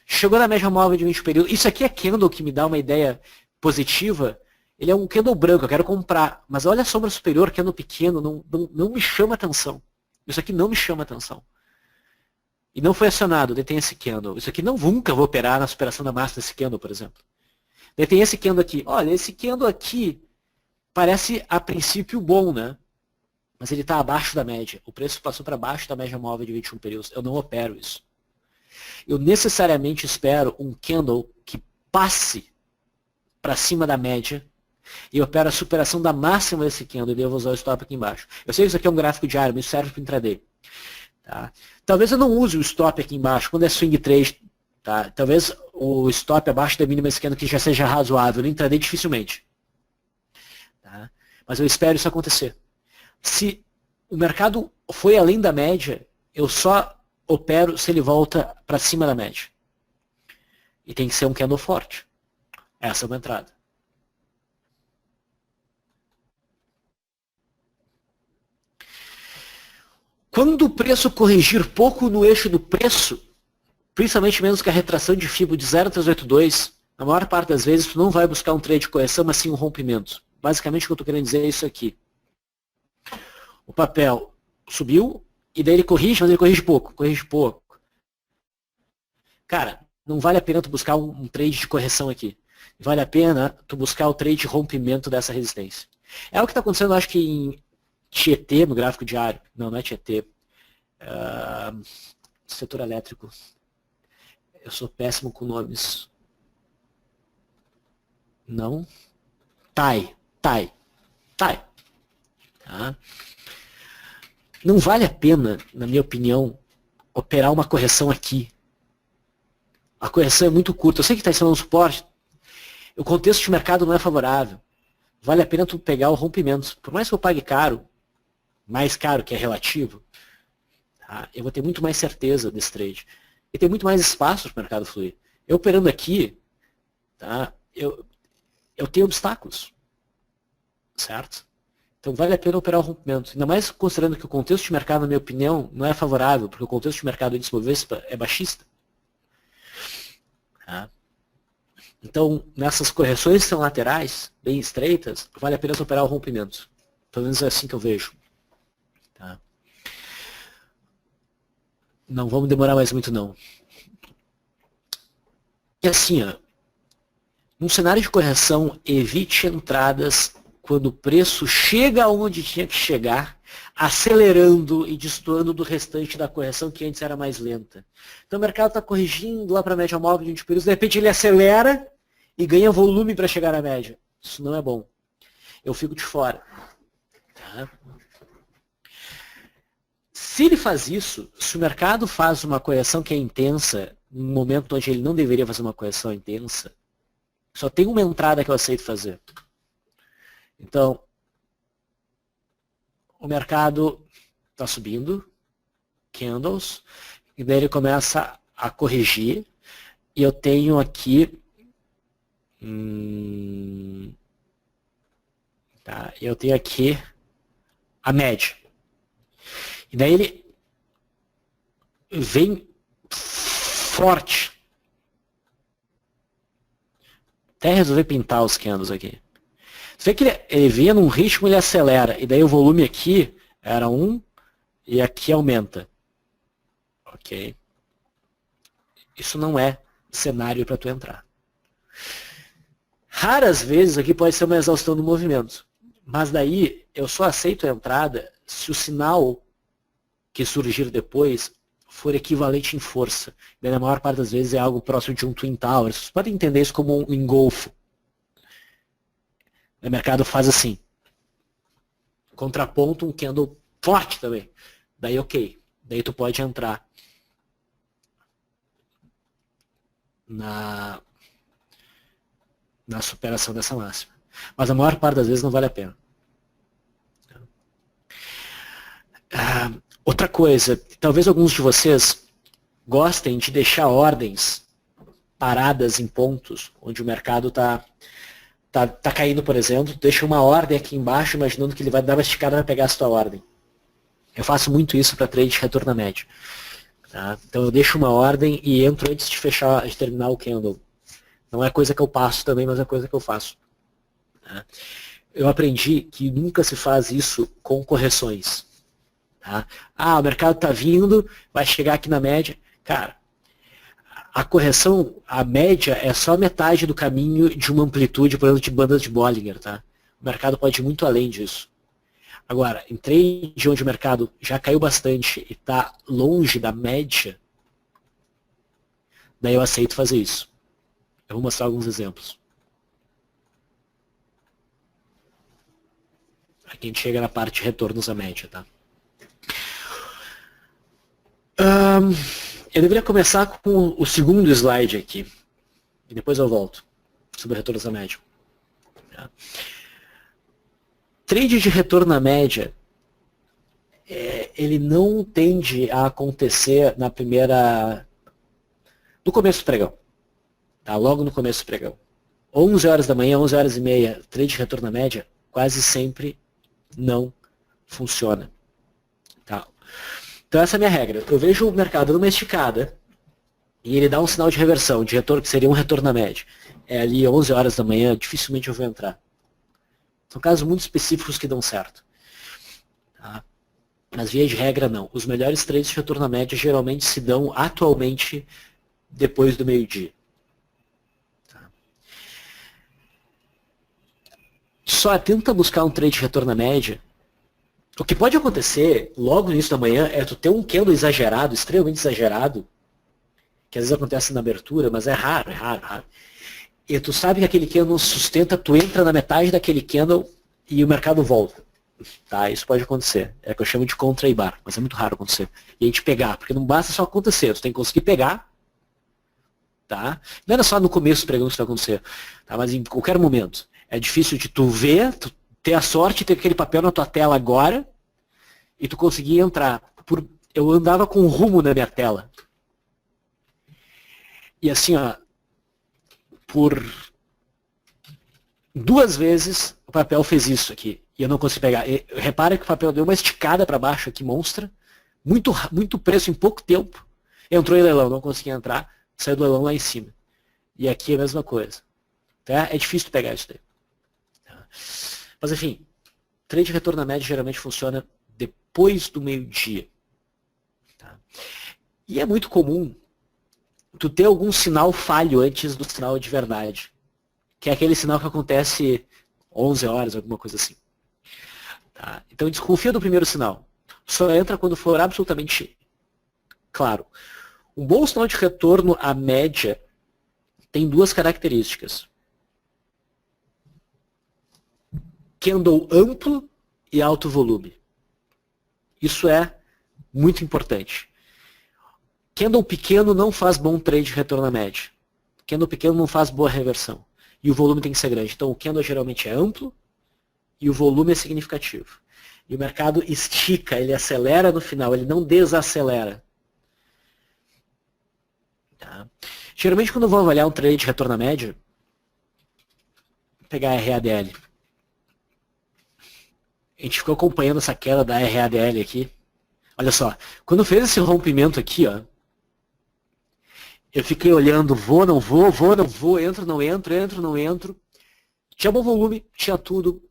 Chegou na média móvel de 20 períodos. Isso aqui é candle que me dá uma ideia positiva. Ele é um candle branco, eu quero comprar. Mas olha a sombra superior, candle pequeno, não me chama atenção. Isso aqui não me chama atenção. E não foi acionado, daí tem esse candle. Isso aqui nunca vou operar na superação da massa desse candle, por exemplo. Daí tem esse candle aqui. Olha, esse candle aqui parece a princípio bom, né? Mas ele está abaixo da média. O preço passou para baixo da média móvel de 21 períodos. Eu não opero isso. Eu necessariamente espero um candle que passe para cima da média e opero a superação da máxima desse candle. E daí eu vou usar o stop aqui embaixo. Eu sei que isso aqui é um gráfico diário, mas isso serve para o intraday. Tá? Talvez eu não use o stop aqui embaixo, quando é swing trade, tá? Talvez o stop abaixo da mínima esquerda que já seja razoável, no intraday dificilmente. Tá? Mas eu espero isso acontecer. Se o mercado foi além da média, eu só opero se ele volta para cima da média. E tem que ser um candle forte. Essa é uma entrada. Quando o preço corrigir pouco no eixo do preço, principalmente menos que a retração de FIBO de 0,382, na maior parte das vezes tu não vai buscar um trade de correção, mas sim um rompimento. Basicamente o que eu estou querendo dizer é isso aqui. O papel subiu, e daí ele corrige, mas ele corrige pouco. Cara, não vale a pena tu buscar um trade de correção aqui. Vale a pena tu buscar o trade de rompimento dessa resistência. É o que está acontecendo, acho que em Tietê, no gráfico diário. Não é Tietê. Setor elétrico. Eu sou péssimo com nomes. Não. Tai. Tá? Não vale a pena, na minha opinião, operar uma correção aqui. A correção é muito curta. Eu sei que está ensinando um suporte. O contexto de mercado não é favorável. Vale a pena tu pegar o rompimento. Por mais que eu pague caro, mais caro que é relativo, tá? Eu vou ter muito mais certeza desse trade. E tem muito mais espaço para o mercado fluir. Eu operando aqui, tá? Eu tenho obstáculos. Certo? Então vale a pena operar o rompimento. Ainda mais considerando que o contexto de mercado, na minha opinião, não é favorável, porque o contexto de mercado índice Bovespa é baixista. Tá? Então, nessas correções que são laterais, bem estreitas, vale a pena operar o rompimento. Pelo menos é assim que eu vejo. Tá? Não vamos demorar mais muito, não. E assim, ó, num cenário de correção, evite entradas quando o preço chega onde tinha que chegar acelerando e destoando do restante da correção que antes era mais lenta. Então o mercado está corrigindo lá para a média móvel de 20 períodos, de repente ele acelera e ganha volume para chegar à média. Isso não é bom. Eu fico de fora. Tá? Se ele faz isso, se o mercado faz uma correção que é intensa, num momento onde ele não deveria fazer uma correção intensa, só tem uma entrada que eu aceito fazer. Então, o mercado está subindo, candles, e daí ele começa a corrigir, e eu tenho aqui, tá, eu tenho aqui a média. E daí ele vem forte. Até resolver pintar os candles aqui. Você vê que ele vinha num ritmo e ele acelera. E daí o volume aqui era 1 e aqui aumenta. Ok? Isso não é cenário para tu entrar. Raras vezes aqui pode ser uma exaustão do movimento. Mas daí eu só aceito a entrada se o sinal que surgir depois for equivalente em força. Daí, na maior parte das vezes é algo próximo de um Twin Towers. Vocês podem entender isso como um engolfo. O mercado faz assim. Contraponto, um candle forte também. Daí ok. Daí tu pode entrar na superação dessa máxima. Mas a maior parte das vezes não vale a pena. Outra coisa, talvez alguns de vocês gostem de deixar ordens paradas em pontos onde o mercado está caindo, por exemplo, deixa uma ordem aqui embaixo, imaginando que ele vai dar uma esticada para pegar a sua ordem. Eu faço muito isso para trade de retorno à média. Tá? Então eu deixo uma ordem e entro antes de terminar o candle. Não é coisa que eu passo também, mas é coisa que eu faço. Tá? Eu aprendi que nunca se faz isso com correções. Tá? O mercado está vindo, vai chegar aqui na média. Cara, a correção, a média é só metade do caminho de uma amplitude, por exemplo, de bandas de Bollinger. Tá? O mercado pode ir muito além disso. Agora, em trade onde o mercado já caiu bastante e está longe da média, daí eu aceito fazer isso. Eu vou mostrar alguns exemplos. Aqui a gente chega na parte de retornos à média. Tá? Eu deveria começar com o segundo slide aqui. E depois eu volto sobre retornos à média. Tá? Trade de retorno à média, ele não tende a acontecer no começo do pregão. Tá? Logo no começo do pregão. 11 horas da manhã, 11 horas e meia, trade de retorno à média, quase sempre não funciona. Tá? Então essa é a minha regra. Eu vejo o mercado dando uma esticada e ele dá um sinal de reversão, de retorno, que seria um retorno à média. É ali 11 horas da manhã, dificilmente eu vou entrar. São casos muito específicos que dão certo. Tá? Mas via de regra não. Os melhores trades de retorno à média geralmente se dão atualmente depois do meio-dia. Tá? Só tenta buscar um trade de retorno à média. O que pode acontecer logo no início da manhã é tu ter um candle exagerado, extremamente exagerado, que às vezes acontece na abertura, mas é raro. E tu sabe que aquele candle não se sustenta, tu entra na metade daquele candle e o mercado volta. Tá? Isso pode acontecer. É o que eu chamo de contra e bar, mas é muito raro acontecer. E a gente pegar, porque não basta só acontecer, tu tem que conseguir pegar. Tá? Não era só no começo do pregão que isso vai acontecer, tá? Mas em qualquer momento. É difícil de tu ver, tu ter a sorte de ter aquele papel na tua tela agora e tu conseguir entrar. Eu andava com rumo na minha tela. E assim, ó, por 2 vezes o papel fez isso aqui. E eu não consegui pegar. Repara que o papel deu uma esticada para baixo aqui, monstra. Muito preço em pouco tempo. Entrou em leilão, não consegui entrar. Saiu do leilão lá em cima. E aqui é a mesma coisa. Tá? É difícil pegar isso daí. Tá? Mas enfim, trade de retorno à média geralmente funciona depois do meio-dia. Tá? E é muito comum tu ter algum sinal falho antes do sinal de verdade. Que é aquele sinal que acontece 11 horas, alguma coisa assim. Tá? Então desconfia do primeiro sinal. Só entra quando for absolutamente claro. Um bom sinal de retorno à média tem duas características. Candle amplo e alto volume. Isso é muito importante. Candle pequeno não faz bom trade de retorno à média. Candle pequeno não faz boa reversão. E o volume tem que ser grande. Então o candle geralmente é amplo e o volume é significativo. E o mercado estica, ele acelera no final, ele não desacelera. Tá? Geralmente quando eu vou avaliar um trade de retorno à média, vou pegar a RADL. A gente ficou acompanhando essa queda da RADL aqui. Olha só, quando fez esse rompimento aqui, ó, eu fiquei olhando, vou, não vou, vou, não vou, entro, não entro, entro, não entro. Tinha bom volume, tinha tudo.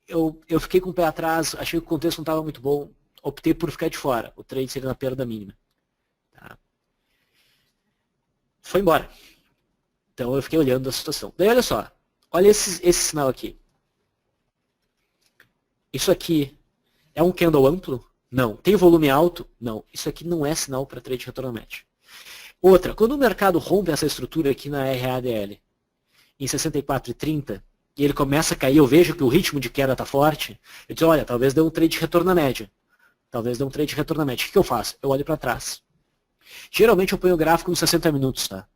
Eu fiquei com o pé atrás, achei que o contexto não estava muito bom, optei por ficar de fora. O trade seria na perda mínima. Tá? Foi embora. Então eu fiquei olhando a situação. Daí olha só, olha esse sinal aqui. Isso aqui é um candle amplo? Não. Tem volume alto? Não. Isso aqui não é sinal para trade de retorno à média. Outra, quando o mercado rompe essa estrutura aqui na RADL em 64,30 e ele começa a cair, eu vejo que o ritmo de queda está forte, eu digo, olha, talvez dê um trade de retorno à média. Talvez dê um trade de retorno à média. O que eu faço? Eu olho para trás. Geralmente eu ponho o gráfico nos 60 minutos, tá?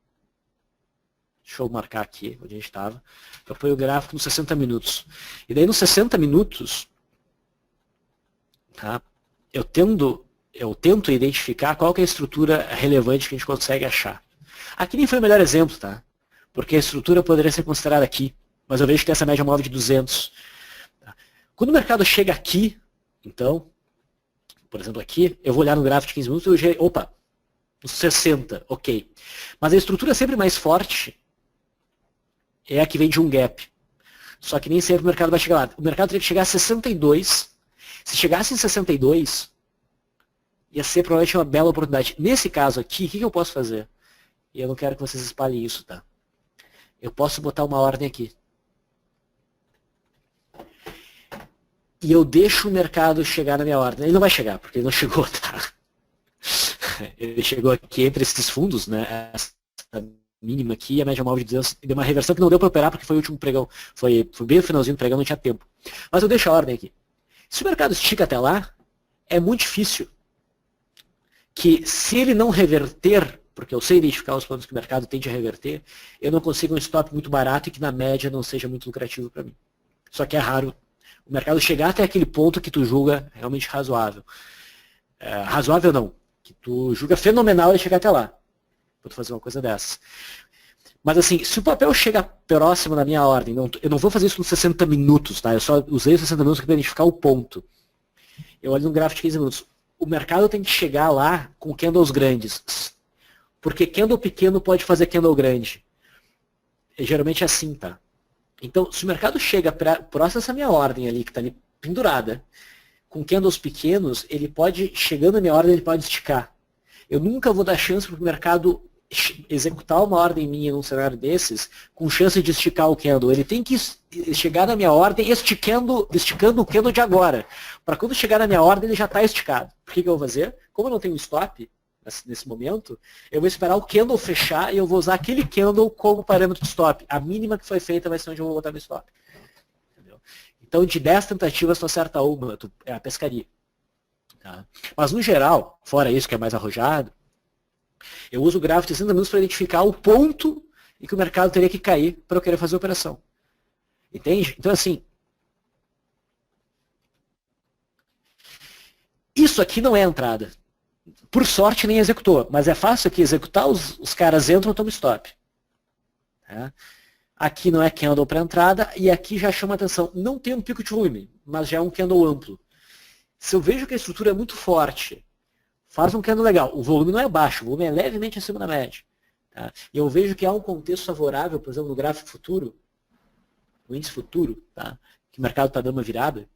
Deixa eu marcar aqui onde a gente estava. Eu ponho o gráfico nos 60 minutos. E daí nos 60 minutos, tá? Eu tento identificar qual que é a estrutura relevante que a gente consegue achar. Aqui nem foi o melhor exemplo, tá? Porque a estrutura poderia ser considerada aqui, mas eu vejo que tem essa média móvel de 200. Tá? Quando o mercado chega aqui, então, por exemplo aqui, eu vou olhar no gráfico de 15 minutos e eu já, opa, uns 60, ok. Mas a estrutura sempre mais forte é a que vem de um gap. Só que nem sempre o mercado vai chegar lá. O mercado teria que chegar a 62. Se chegasse em 62, ia ser provavelmente uma bela oportunidade. Nesse caso aqui, o que eu posso fazer? E eu não quero que vocês espalhem isso, tá? Eu posso botar uma ordem aqui. E eu deixo o mercado chegar na minha ordem. Ele não vai chegar, porque ele não chegou, tá? Ele chegou aqui entre esses fundos, né? Essa mínima aqui, a média móvel de 200, deu uma reversão que não deu para operar, porque foi o último pregão. Foi bem o finalzinho do pregão, não tinha tempo. Mas eu deixo a ordem aqui. Se o mercado estica até lá, é muito difícil que, se ele não reverter, porque eu sei identificar os pontos que o mercado tende a reverter, eu não consiga um stop muito barato e que na média não seja muito lucrativo para mim. Só que é raro o mercado chegar até aquele ponto que tu julga realmente razoável. Razoável não, que tu julga fenomenal ele chegar até lá, para tu fazer uma coisa dessa. Mas assim, se o papel chega próximo da minha ordem, eu não vou fazer isso nos 60 minutos, tá? Eu só usei os 60 minutos para identificar o ponto. Eu olho no gráfico de 15 minutos. O mercado tem que chegar lá com candles grandes. Porque candle pequeno pode fazer candle grande. Geralmente é assim, tá? Então, se o mercado chega próximo dessa minha ordem ali, que está ali pendurada, com candles pequenos, ele pode, chegando na minha ordem, ele pode esticar. Eu nunca vou dar chance para o mercado executar uma ordem minha num cenário desses com chance de esticar o candle. Ele tem que chegar na minha ordem esticando o candle de agora. Para quando chegar na minha ordem, ele já está esticado. O que eu vou fazer? Como eu não tenho stop nesse momento, eu vou esperar o candle fechar e eu vou usar aquele candle como parâmetro de stop. A mínima que foi feita vai ser onde eu vou botar meu stop. Entendeu? Então, de 10 tentativas, tu acerta uma, é a pescaria. Tá? Mas, no geral, fora isso que é mais arrojado, eu uso o gráfico de 60 minutos para identificar o ponto em que o mercado teria que cair para eu querer fazer a operação. Entende? Então, assim, isso aqui não é entrada. Por sorte, nem executou, mas é fácil aqui executar, os caras entram e tomam stop. Tá? Aqui não é candle para entrada, e aqui já chama atenção. Não tem um pico de volume, mas já é um candle amplo. Se eu vejo que a estrutura é muito forte, faz um candle legal. O volume não é baixo, o volume é levemente acima da média. Tá? E eu vejo que há um contexto favorável, por exemplo, no gráfico futuro, o índice futuro, tá? Que o mercado está dando uma virada,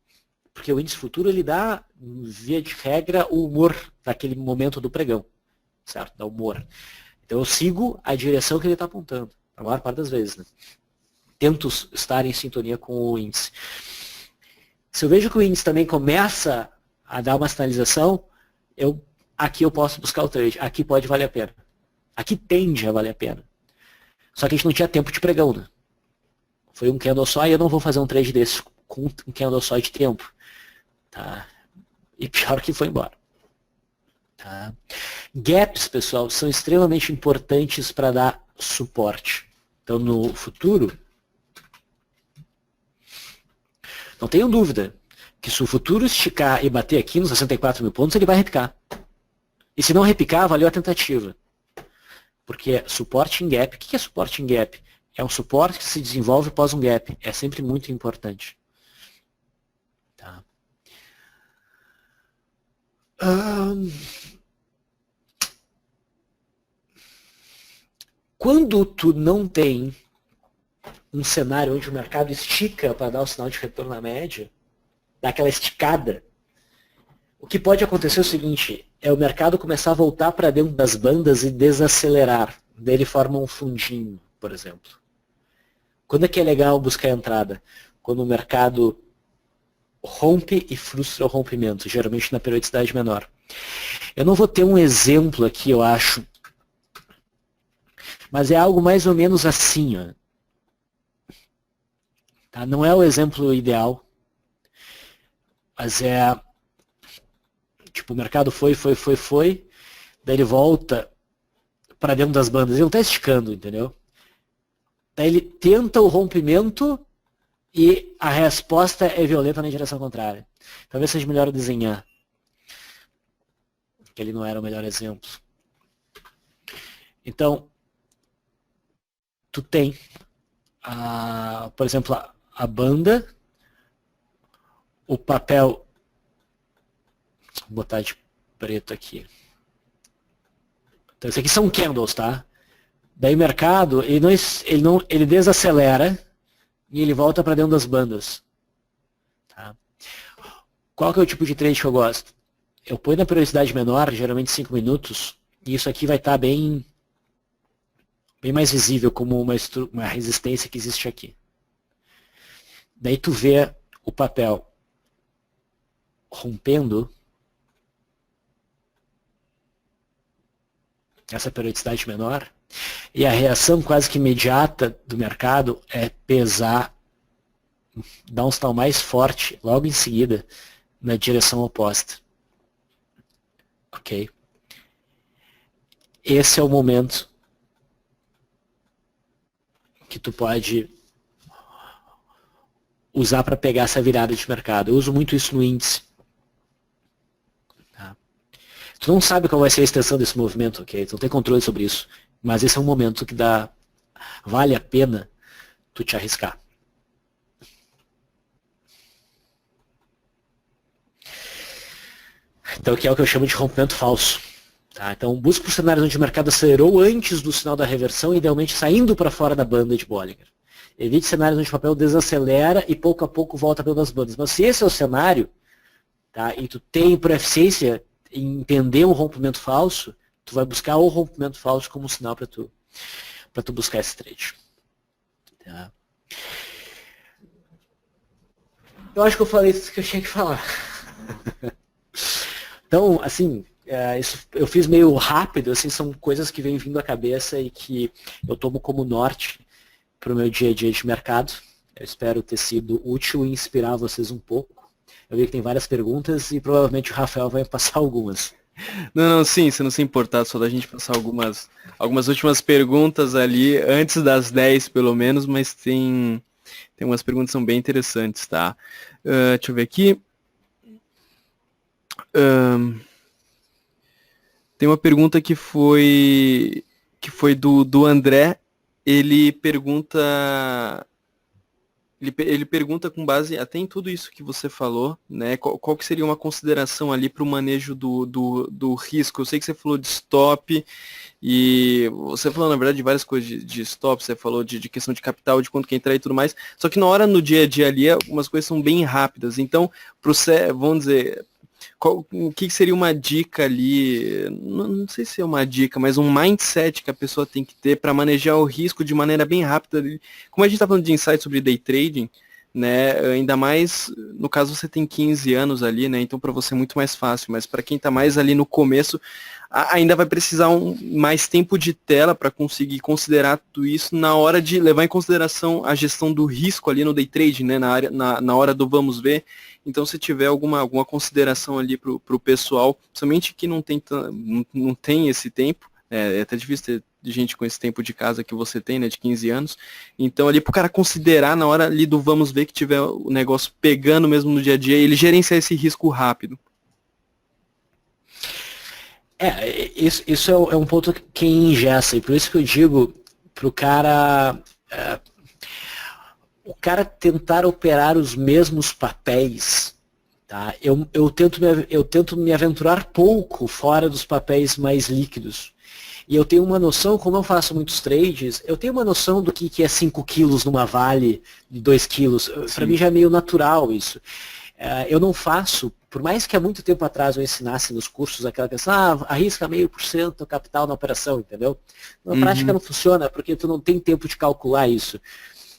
porque o índice futuro ele dá, via de regra, o humor daquele momento do pregão, certo? Dá humor. Então eu sigo a direção que ele está apontando, a maior parte das vezes. Né? Tento estar em sintonia com o índice. Se eu vejo que o índice também começa a dar uma sinalização, aqui eu posso buscar o trade. Aqui pode valer a pena. Aqui tende a valer a pena. Só que a gente não tinha tempo de pregão, né? Foi um candle só e eu não vou fazer um trade desse com um candle só de tempo. Tá? E pior que foi embora. Tá? Gaps, pessoal, são extremamente importantes para dar suporte. Então, no futuro, não tenham dúvida que se o futuro esticar e bater aqui nos 64 mil pontos, ele vai repicar. E se não repicar, valeu a tentativa. Porque suporte em gap, o que é suporte em gap? É um suporte que se desenvolve após um gap. É sempre muito importante. Tá? Quando tu não tem um cenário onde o mercado estica para dar o sinal de retorno à média, dá aquela esticada, o que pode acontecer é o seguinte, é o mercado começar a voltar para dentro das bandas e desacelerar. Daí ele forma um fundinho, por exemplo. Quando é que é legal buscar a entrada? Quando o mercado rompe e frustra o rompimento, geralmente na periodicidade menor. Eu não vou ter um exemplo aqui, eu acho, mas é algo mais ou menos assim, ó. Tá? Não é o exemplo ideal, mas é, tipo, o mercado foi, daí ele volta para dentro das bandas, ele não está esticando, entendeu? Daí ele tenta o rompimento e a resposta é violenta na direção contrária. Talvez seja melhor desenhar, que ele não era o melhor exemplo. Então, tu tem, por exemplo, a banda, o papel, vou botar de preto aqui. Então, isso aqui são candles, tá? Daí o mercado, ele desacelera e ele volta para dentro das bandas. Tá? Qual que é o tipo de trade que eu gosto? Eu ponho na periodicidade menor, geralmente 5 minutos, e isso aqui vai estar bem mais visível como uma resistência que existe aqui. Daí tu vê o papel rompendo essa periodicidade menor, e a reação quase que imediata do mercado é pesar, dar um sinal mais forte logo em seguida na direção oposta. Ok? Esse é o momento que tu pode usar para pegar essa virada de mercado. Eu uso muito isso no índice. Tá? Tu não sabe qual vai ser a extensão desse movimento, ok? Tu não tem controle sobre isso. Mas esse é um momento que vale a pena tu te arriscar. Então, que é o que eu chamo de rompimento falso. Tá? Então, busca por cenários onde o mercado acelerou antes do sinal da reversão, idealmente saindo para fora da banda de Bollinger. Evite cenários onde o papel desacelera e pouco a pouco volta pelas bandas. Mas se esse é o cenário, tá, e tu tem por eficiência em entender um rompimento falso, tu vai buscar o rompimento falso como um sinal para tu buscar esse trade. Tá? Eu acho que eu falei isso que eu tinha que falar. Então, assim, isso eu fiz meio rápido, assim, são coisas que vêm vindo à cabeça e que eu tomo como norte para o meu dia a dia de mercado. Eu espero ter sido útil e inspirar vocês um pouco. Eu vi que tem várias perguntas e provavelmente o Rafael vai passar algumas. Não, sim, se não se importar, só da gente passar algumas últimas perguntas ali, antes das 10 pelo menos, mas tem umas perguntas que são bem interessantes, tá? Deixa eu ver aqui. Tem uma pergunta que foi do André. Ele pergunta com base até em tudo isso que você falou, né? Qual que seria uma consideração ali para o manejo do risco? Eu sei que você falou de stop e você falou, na verdade, de várias coisas de stop, você falou de questão de capital, de quanto que entrar e tudo mais, só que no dia a dia ali, algumas coisas são bem rápidas. Então, vamos dizer, o que seria uma dica ali, não sei se é uma dica, mas um mindset que a pessoa tem que ter para manejar o risco de maneira bem rápida. Como a gente está falando de insight sobre day trading, né? Ainda mais, no caso você tem 15 anos ali, né? Então para você é muito mais fácil, mas para quem está mais ali no começo, ainda vai precisar mais tempo de tela para conseguir considerar tudo isso na hora de levar em consideração a gestão do risco ali no day trade, né? Na hora do vamos ver. Então, se tiver alguma consideração ali para o pessoal, somente que não tem esse tempo, é até difícil ter gente com esse tempo de casa que você tem, né, de 15 anos. Então, ali para o cara considerar na hora ali do vamos ver que tiver o negócio pegando mesmo no dia a dia, ele gerenciar esse risco rápido. Isso é um ponto que engessa, e por isso que eu digo para o cara tentar operar os mesmos papéis, tá? Eu tento me aventurar pouco fora dos papéis mais líquidos. E eu tenho uma noção, como eu faço muitos trades, eu tenho uma noção do que é 5 quilos numa Vale de 2 quilos. Para mim já é meio natural isso. Eu não faço, por mais que há muito tempo atrás eu ensinasse nos cursos aquela questão, arrisca 0,5% capital na operação, entendeu? Na prática não funciona, porque tu não tem tempo de calcular isso.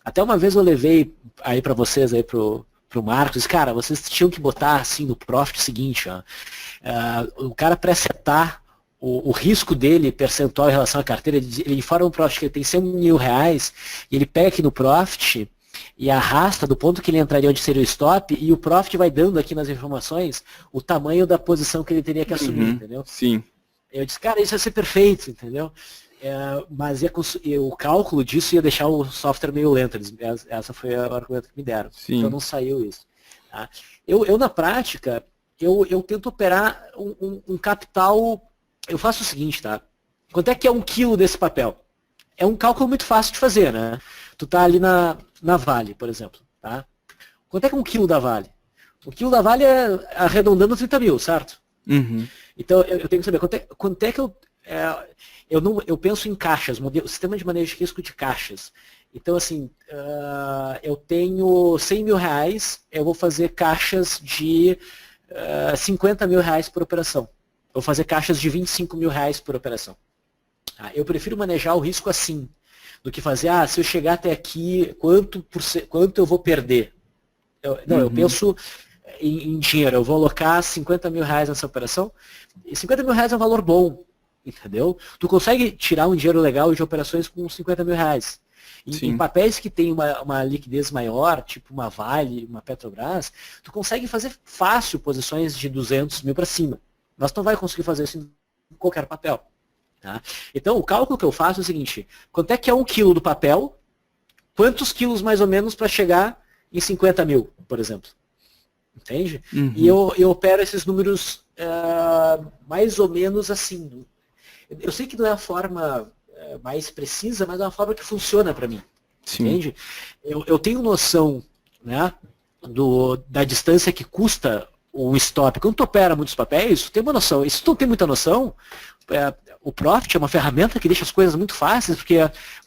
Até uma vez eu levei aí para vocês, aí pro Marcos, cara, vocês tinham que botar assim no profit o seguinte, ó, o cara presetar o risco dele, percentual em relação à carteira, ele informa um profit que ele tem 100 mil reais, e ele pega aqui no profit e arrasta do ponto que ele entraria onde seria o stop, e o profit vai dando aqui nas informações o tamanho da posição que ele teria que assumir, entendeu? Sim. Eu disse, cara, isso ia ser perfeito, entendeu? Mas o cálculo disso ia deixar o software meio lento. Essa foi a argumento que me deram. Sim. Então não saiu isso. Tá? Eu na prática, eu tento operar um capital. Eu faço o seguinte, tá? Quanto é que é 1 quilo desse papel? É um cálculo muito fácil de fazer, né? Tu tá ali na Vale, por exemplo, tá? Quanto é que é 1 quilo da Vale? 1 quilo da Vale é arredondando 30 mil, certo? Uhum. Então eu tenho que saber quanto é que eu penso em caixas, sistema de manejo de risco de caixas. Então, assim, eu tenho 100 mil reais, eu vou fazer caixas de 50 mil reais por operação. Eu vou fazer caixas de 25 mil reais por operação. Eu prefiro manejar o risco assim, do que fazer, se eu chegar até aqui, quanto eu vou perder? Eu penso em dinheiro, eu vou alocar 50 mil reais nessa operação, e 50 mil reais é um valor bom, entendeu? Tu consegue tirar um dinheiro legal de operações com 50 mil reais. Em papéis que tem uma liquidez maior, tipo uma Vale, uma Petrobras, tu consegue fazer fácil posições de 200 mil para cima. Mas tu não vai conseguir fazer isso em qualquer papel. Tá? Então, o cálculo que eu faço é o seguinte, quanto é que é 1 quilo do papel, quantos quilos mais ou menos para chegar em 50 mil, por exemplo? Entende? E eu opero esses números mais ou menos assim. Eu sei que não é a forma mais precisa, mas é uma forma que funciona para mim. Sim. Entende? Eu tenho noção, né, da distância que custa o stop. Quando tu opera muitos papéis, tu tem uma noção. E se tu não tem muita noção, o Profit é uma ferramenta que deixa as coisas muito fáceis, porque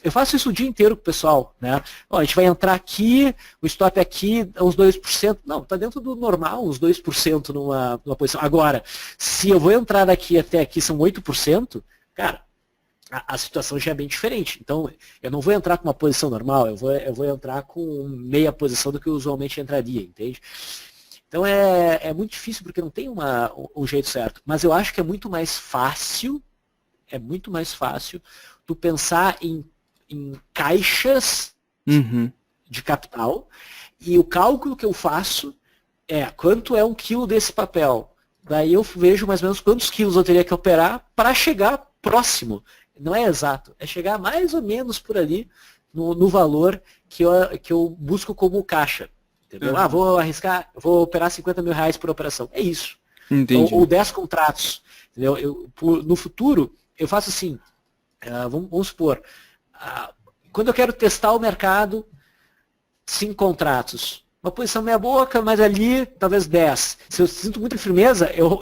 eu faço isso o dia inteiro com o pessoal, né? A gente vai entrar aqui, o stop aqui, uns 2%. Não, está dentro do normal, uns 2% numa posição. Agora, se eu vou entrar daqui até aqui, são 8%, cara, a situação já é bem diferente. Então, eu não vou entrar com uma posição normal, eu vou entrar com meia posição do que eu usualmente entraria, entende? Então é muito difícil porque não tem um jeito certo. Mas eu acho que é muito mais fácil tu pensar em caixas de capital, e o cálculo que eu faço é quanto é 1 quilo desse papel. Daí eu vejo mais ou menos quantos quilos eu teria que operar para chegar próximo. Não é exato, é chegar mais ou menos por ali no valor que eu busco como caixa. Entendeu? Vou arriscar, vou operar 50 mil reais por operação. É isso. Ou 10 contratos. Entendeu? No futuro, eu faço assim, vamos supor, quando eu quero testar o mercado, 5 contratos. Uma posição meia boca, mas ali talvez 10. Se eu sinto muita firmeza, eu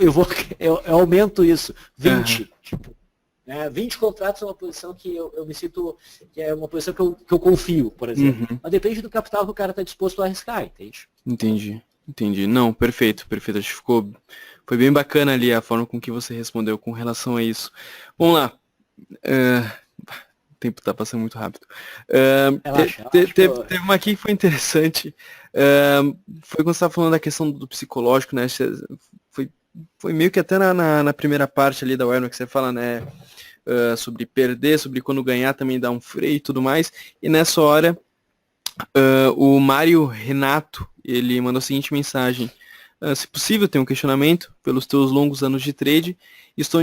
aumento isso. 20. Tipo, 20 contratos é uma posição que eu me sinto, que é uma posição que eu confio, por exemplo. Mas depende do capital que o cara está disposto a arriscar, entende? Entendi. Não, perfeito. Acho que foi bem bacana ali a forma com que você respondeu com relação a isso. Vamos lá. tempo tá passando muito rápido. Relaxa, Teve uma aqui que foi interessante. Foi quando você estava falando da questão do psicológico, né? Foi meio que até na primeira parte ali da Werner que você fala, né? Sobre perder, sobre quando ganhar também dar um freio e tudo mais. E nessa hora, o Mário Renato, ele mandou a seguinte mensagem. Se possível, tenho um questionamento. Pelos teus longos anos de trade, estou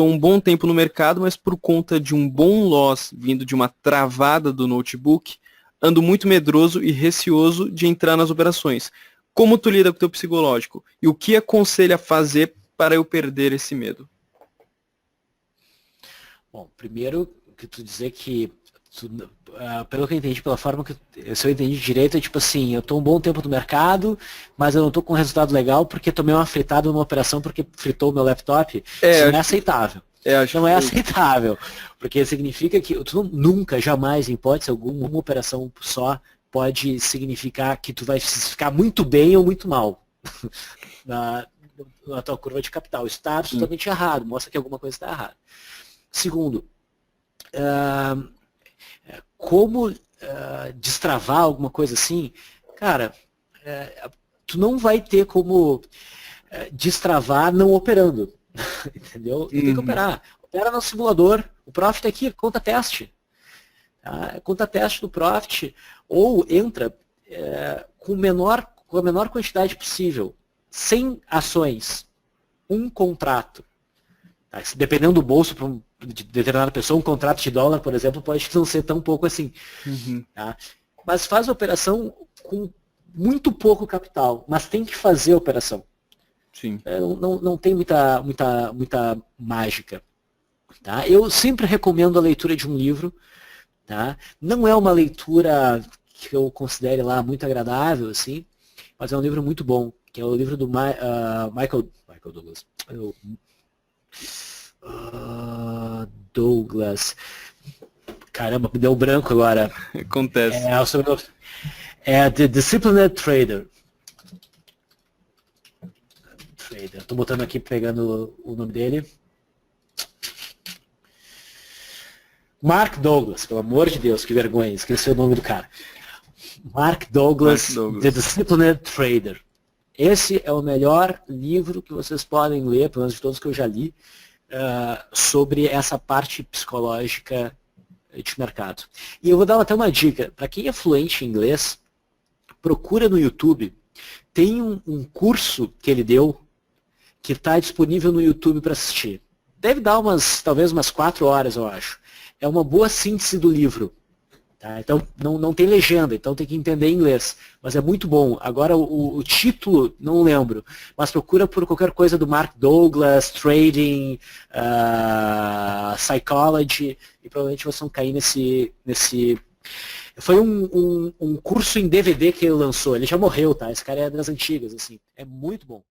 um bom tempo no mercado, mas por conta de um bom loss vindo de uma travada do notebook, ando muito medroso e receoso de entrar nas operações. Como tu lida com o teu psicológico? E o que aconselha a fazer para eu perder esse medo? Bom, primeiro que tu dizer que, pelo que eu entendi, pela forma que se eu entendi direito, é tipo assim, eu estou um bom tempo no mercado, mas eu não estou com um resultado legal porque tomei uma fritada numa operação porque fritou o meu laptop. Isso não é aceitável. Não é aceitável, porque significa que tu nunca, jamais, em hipótese alguma, uma operação só pode significar que tu vai ficar muito bem ou muito mal na tua curva de capital. Isso está absolutamente errado, mostra que alguma coisa está errada. Segundo, como destravar alguma coisa assim, cara, tu não vai ter como destravar não operando, entendeu? Tu tem que operar. Opera no simulador, o Profit aqui, conta teste. Tá? Conta teste do Profit, ou entra com a menor quantidade possível, 100 ações, um contrato. Tá? Dependendo do bolso de determinada pessoa, um contrato de dólar, por exemplo, pode não ser tão pouco assim. Tá? Mas faz a operação com muito pouco capital, mas tem que fazer a operação. Sim. Não tem muita mágica. Tá? Eu sempre recomendo a leitura de um livro. Tá? Não é uma leitura que eu considere lá muito agradável, assim, mas é um livro muito bom, que é o livro do Michael Douglas. Douglas. Caramba, me deu branco agora. Acontece. É The Disciplined Trader. Estou botando aqui, pegando o nome dele. Mark Douglas, pelo amor de Deus, que vergonha, esqueci o nome do cara. Mark Douglas, The Disciplined Trader. Esse é o melhor livro que vocês podem ler, pelo menos de todos que eu já li, sobre essa parte psicológica de mercado. E eu vou dar até uma dica, para quem é fluente em inglês, procura no YouTube, tem um curso que ele deu, que está disponível no YouTube para assistir. Deve dar talvez umas 4 horas, eu acho. É uma boa síntese do livro. Tá? Então, não tem legenda, então tem que entender inglês. Mas é muito bom. Agora, o título, não lembro. Mas procura por qualquer coisa do Mark Douglas, Trading, Psychology, e provavelmente vocês vão cair nesse... Foi um curso em DVD que ele lançou. Ele já morreu, tá? Esse cara é das antigas, assim. É muito bom.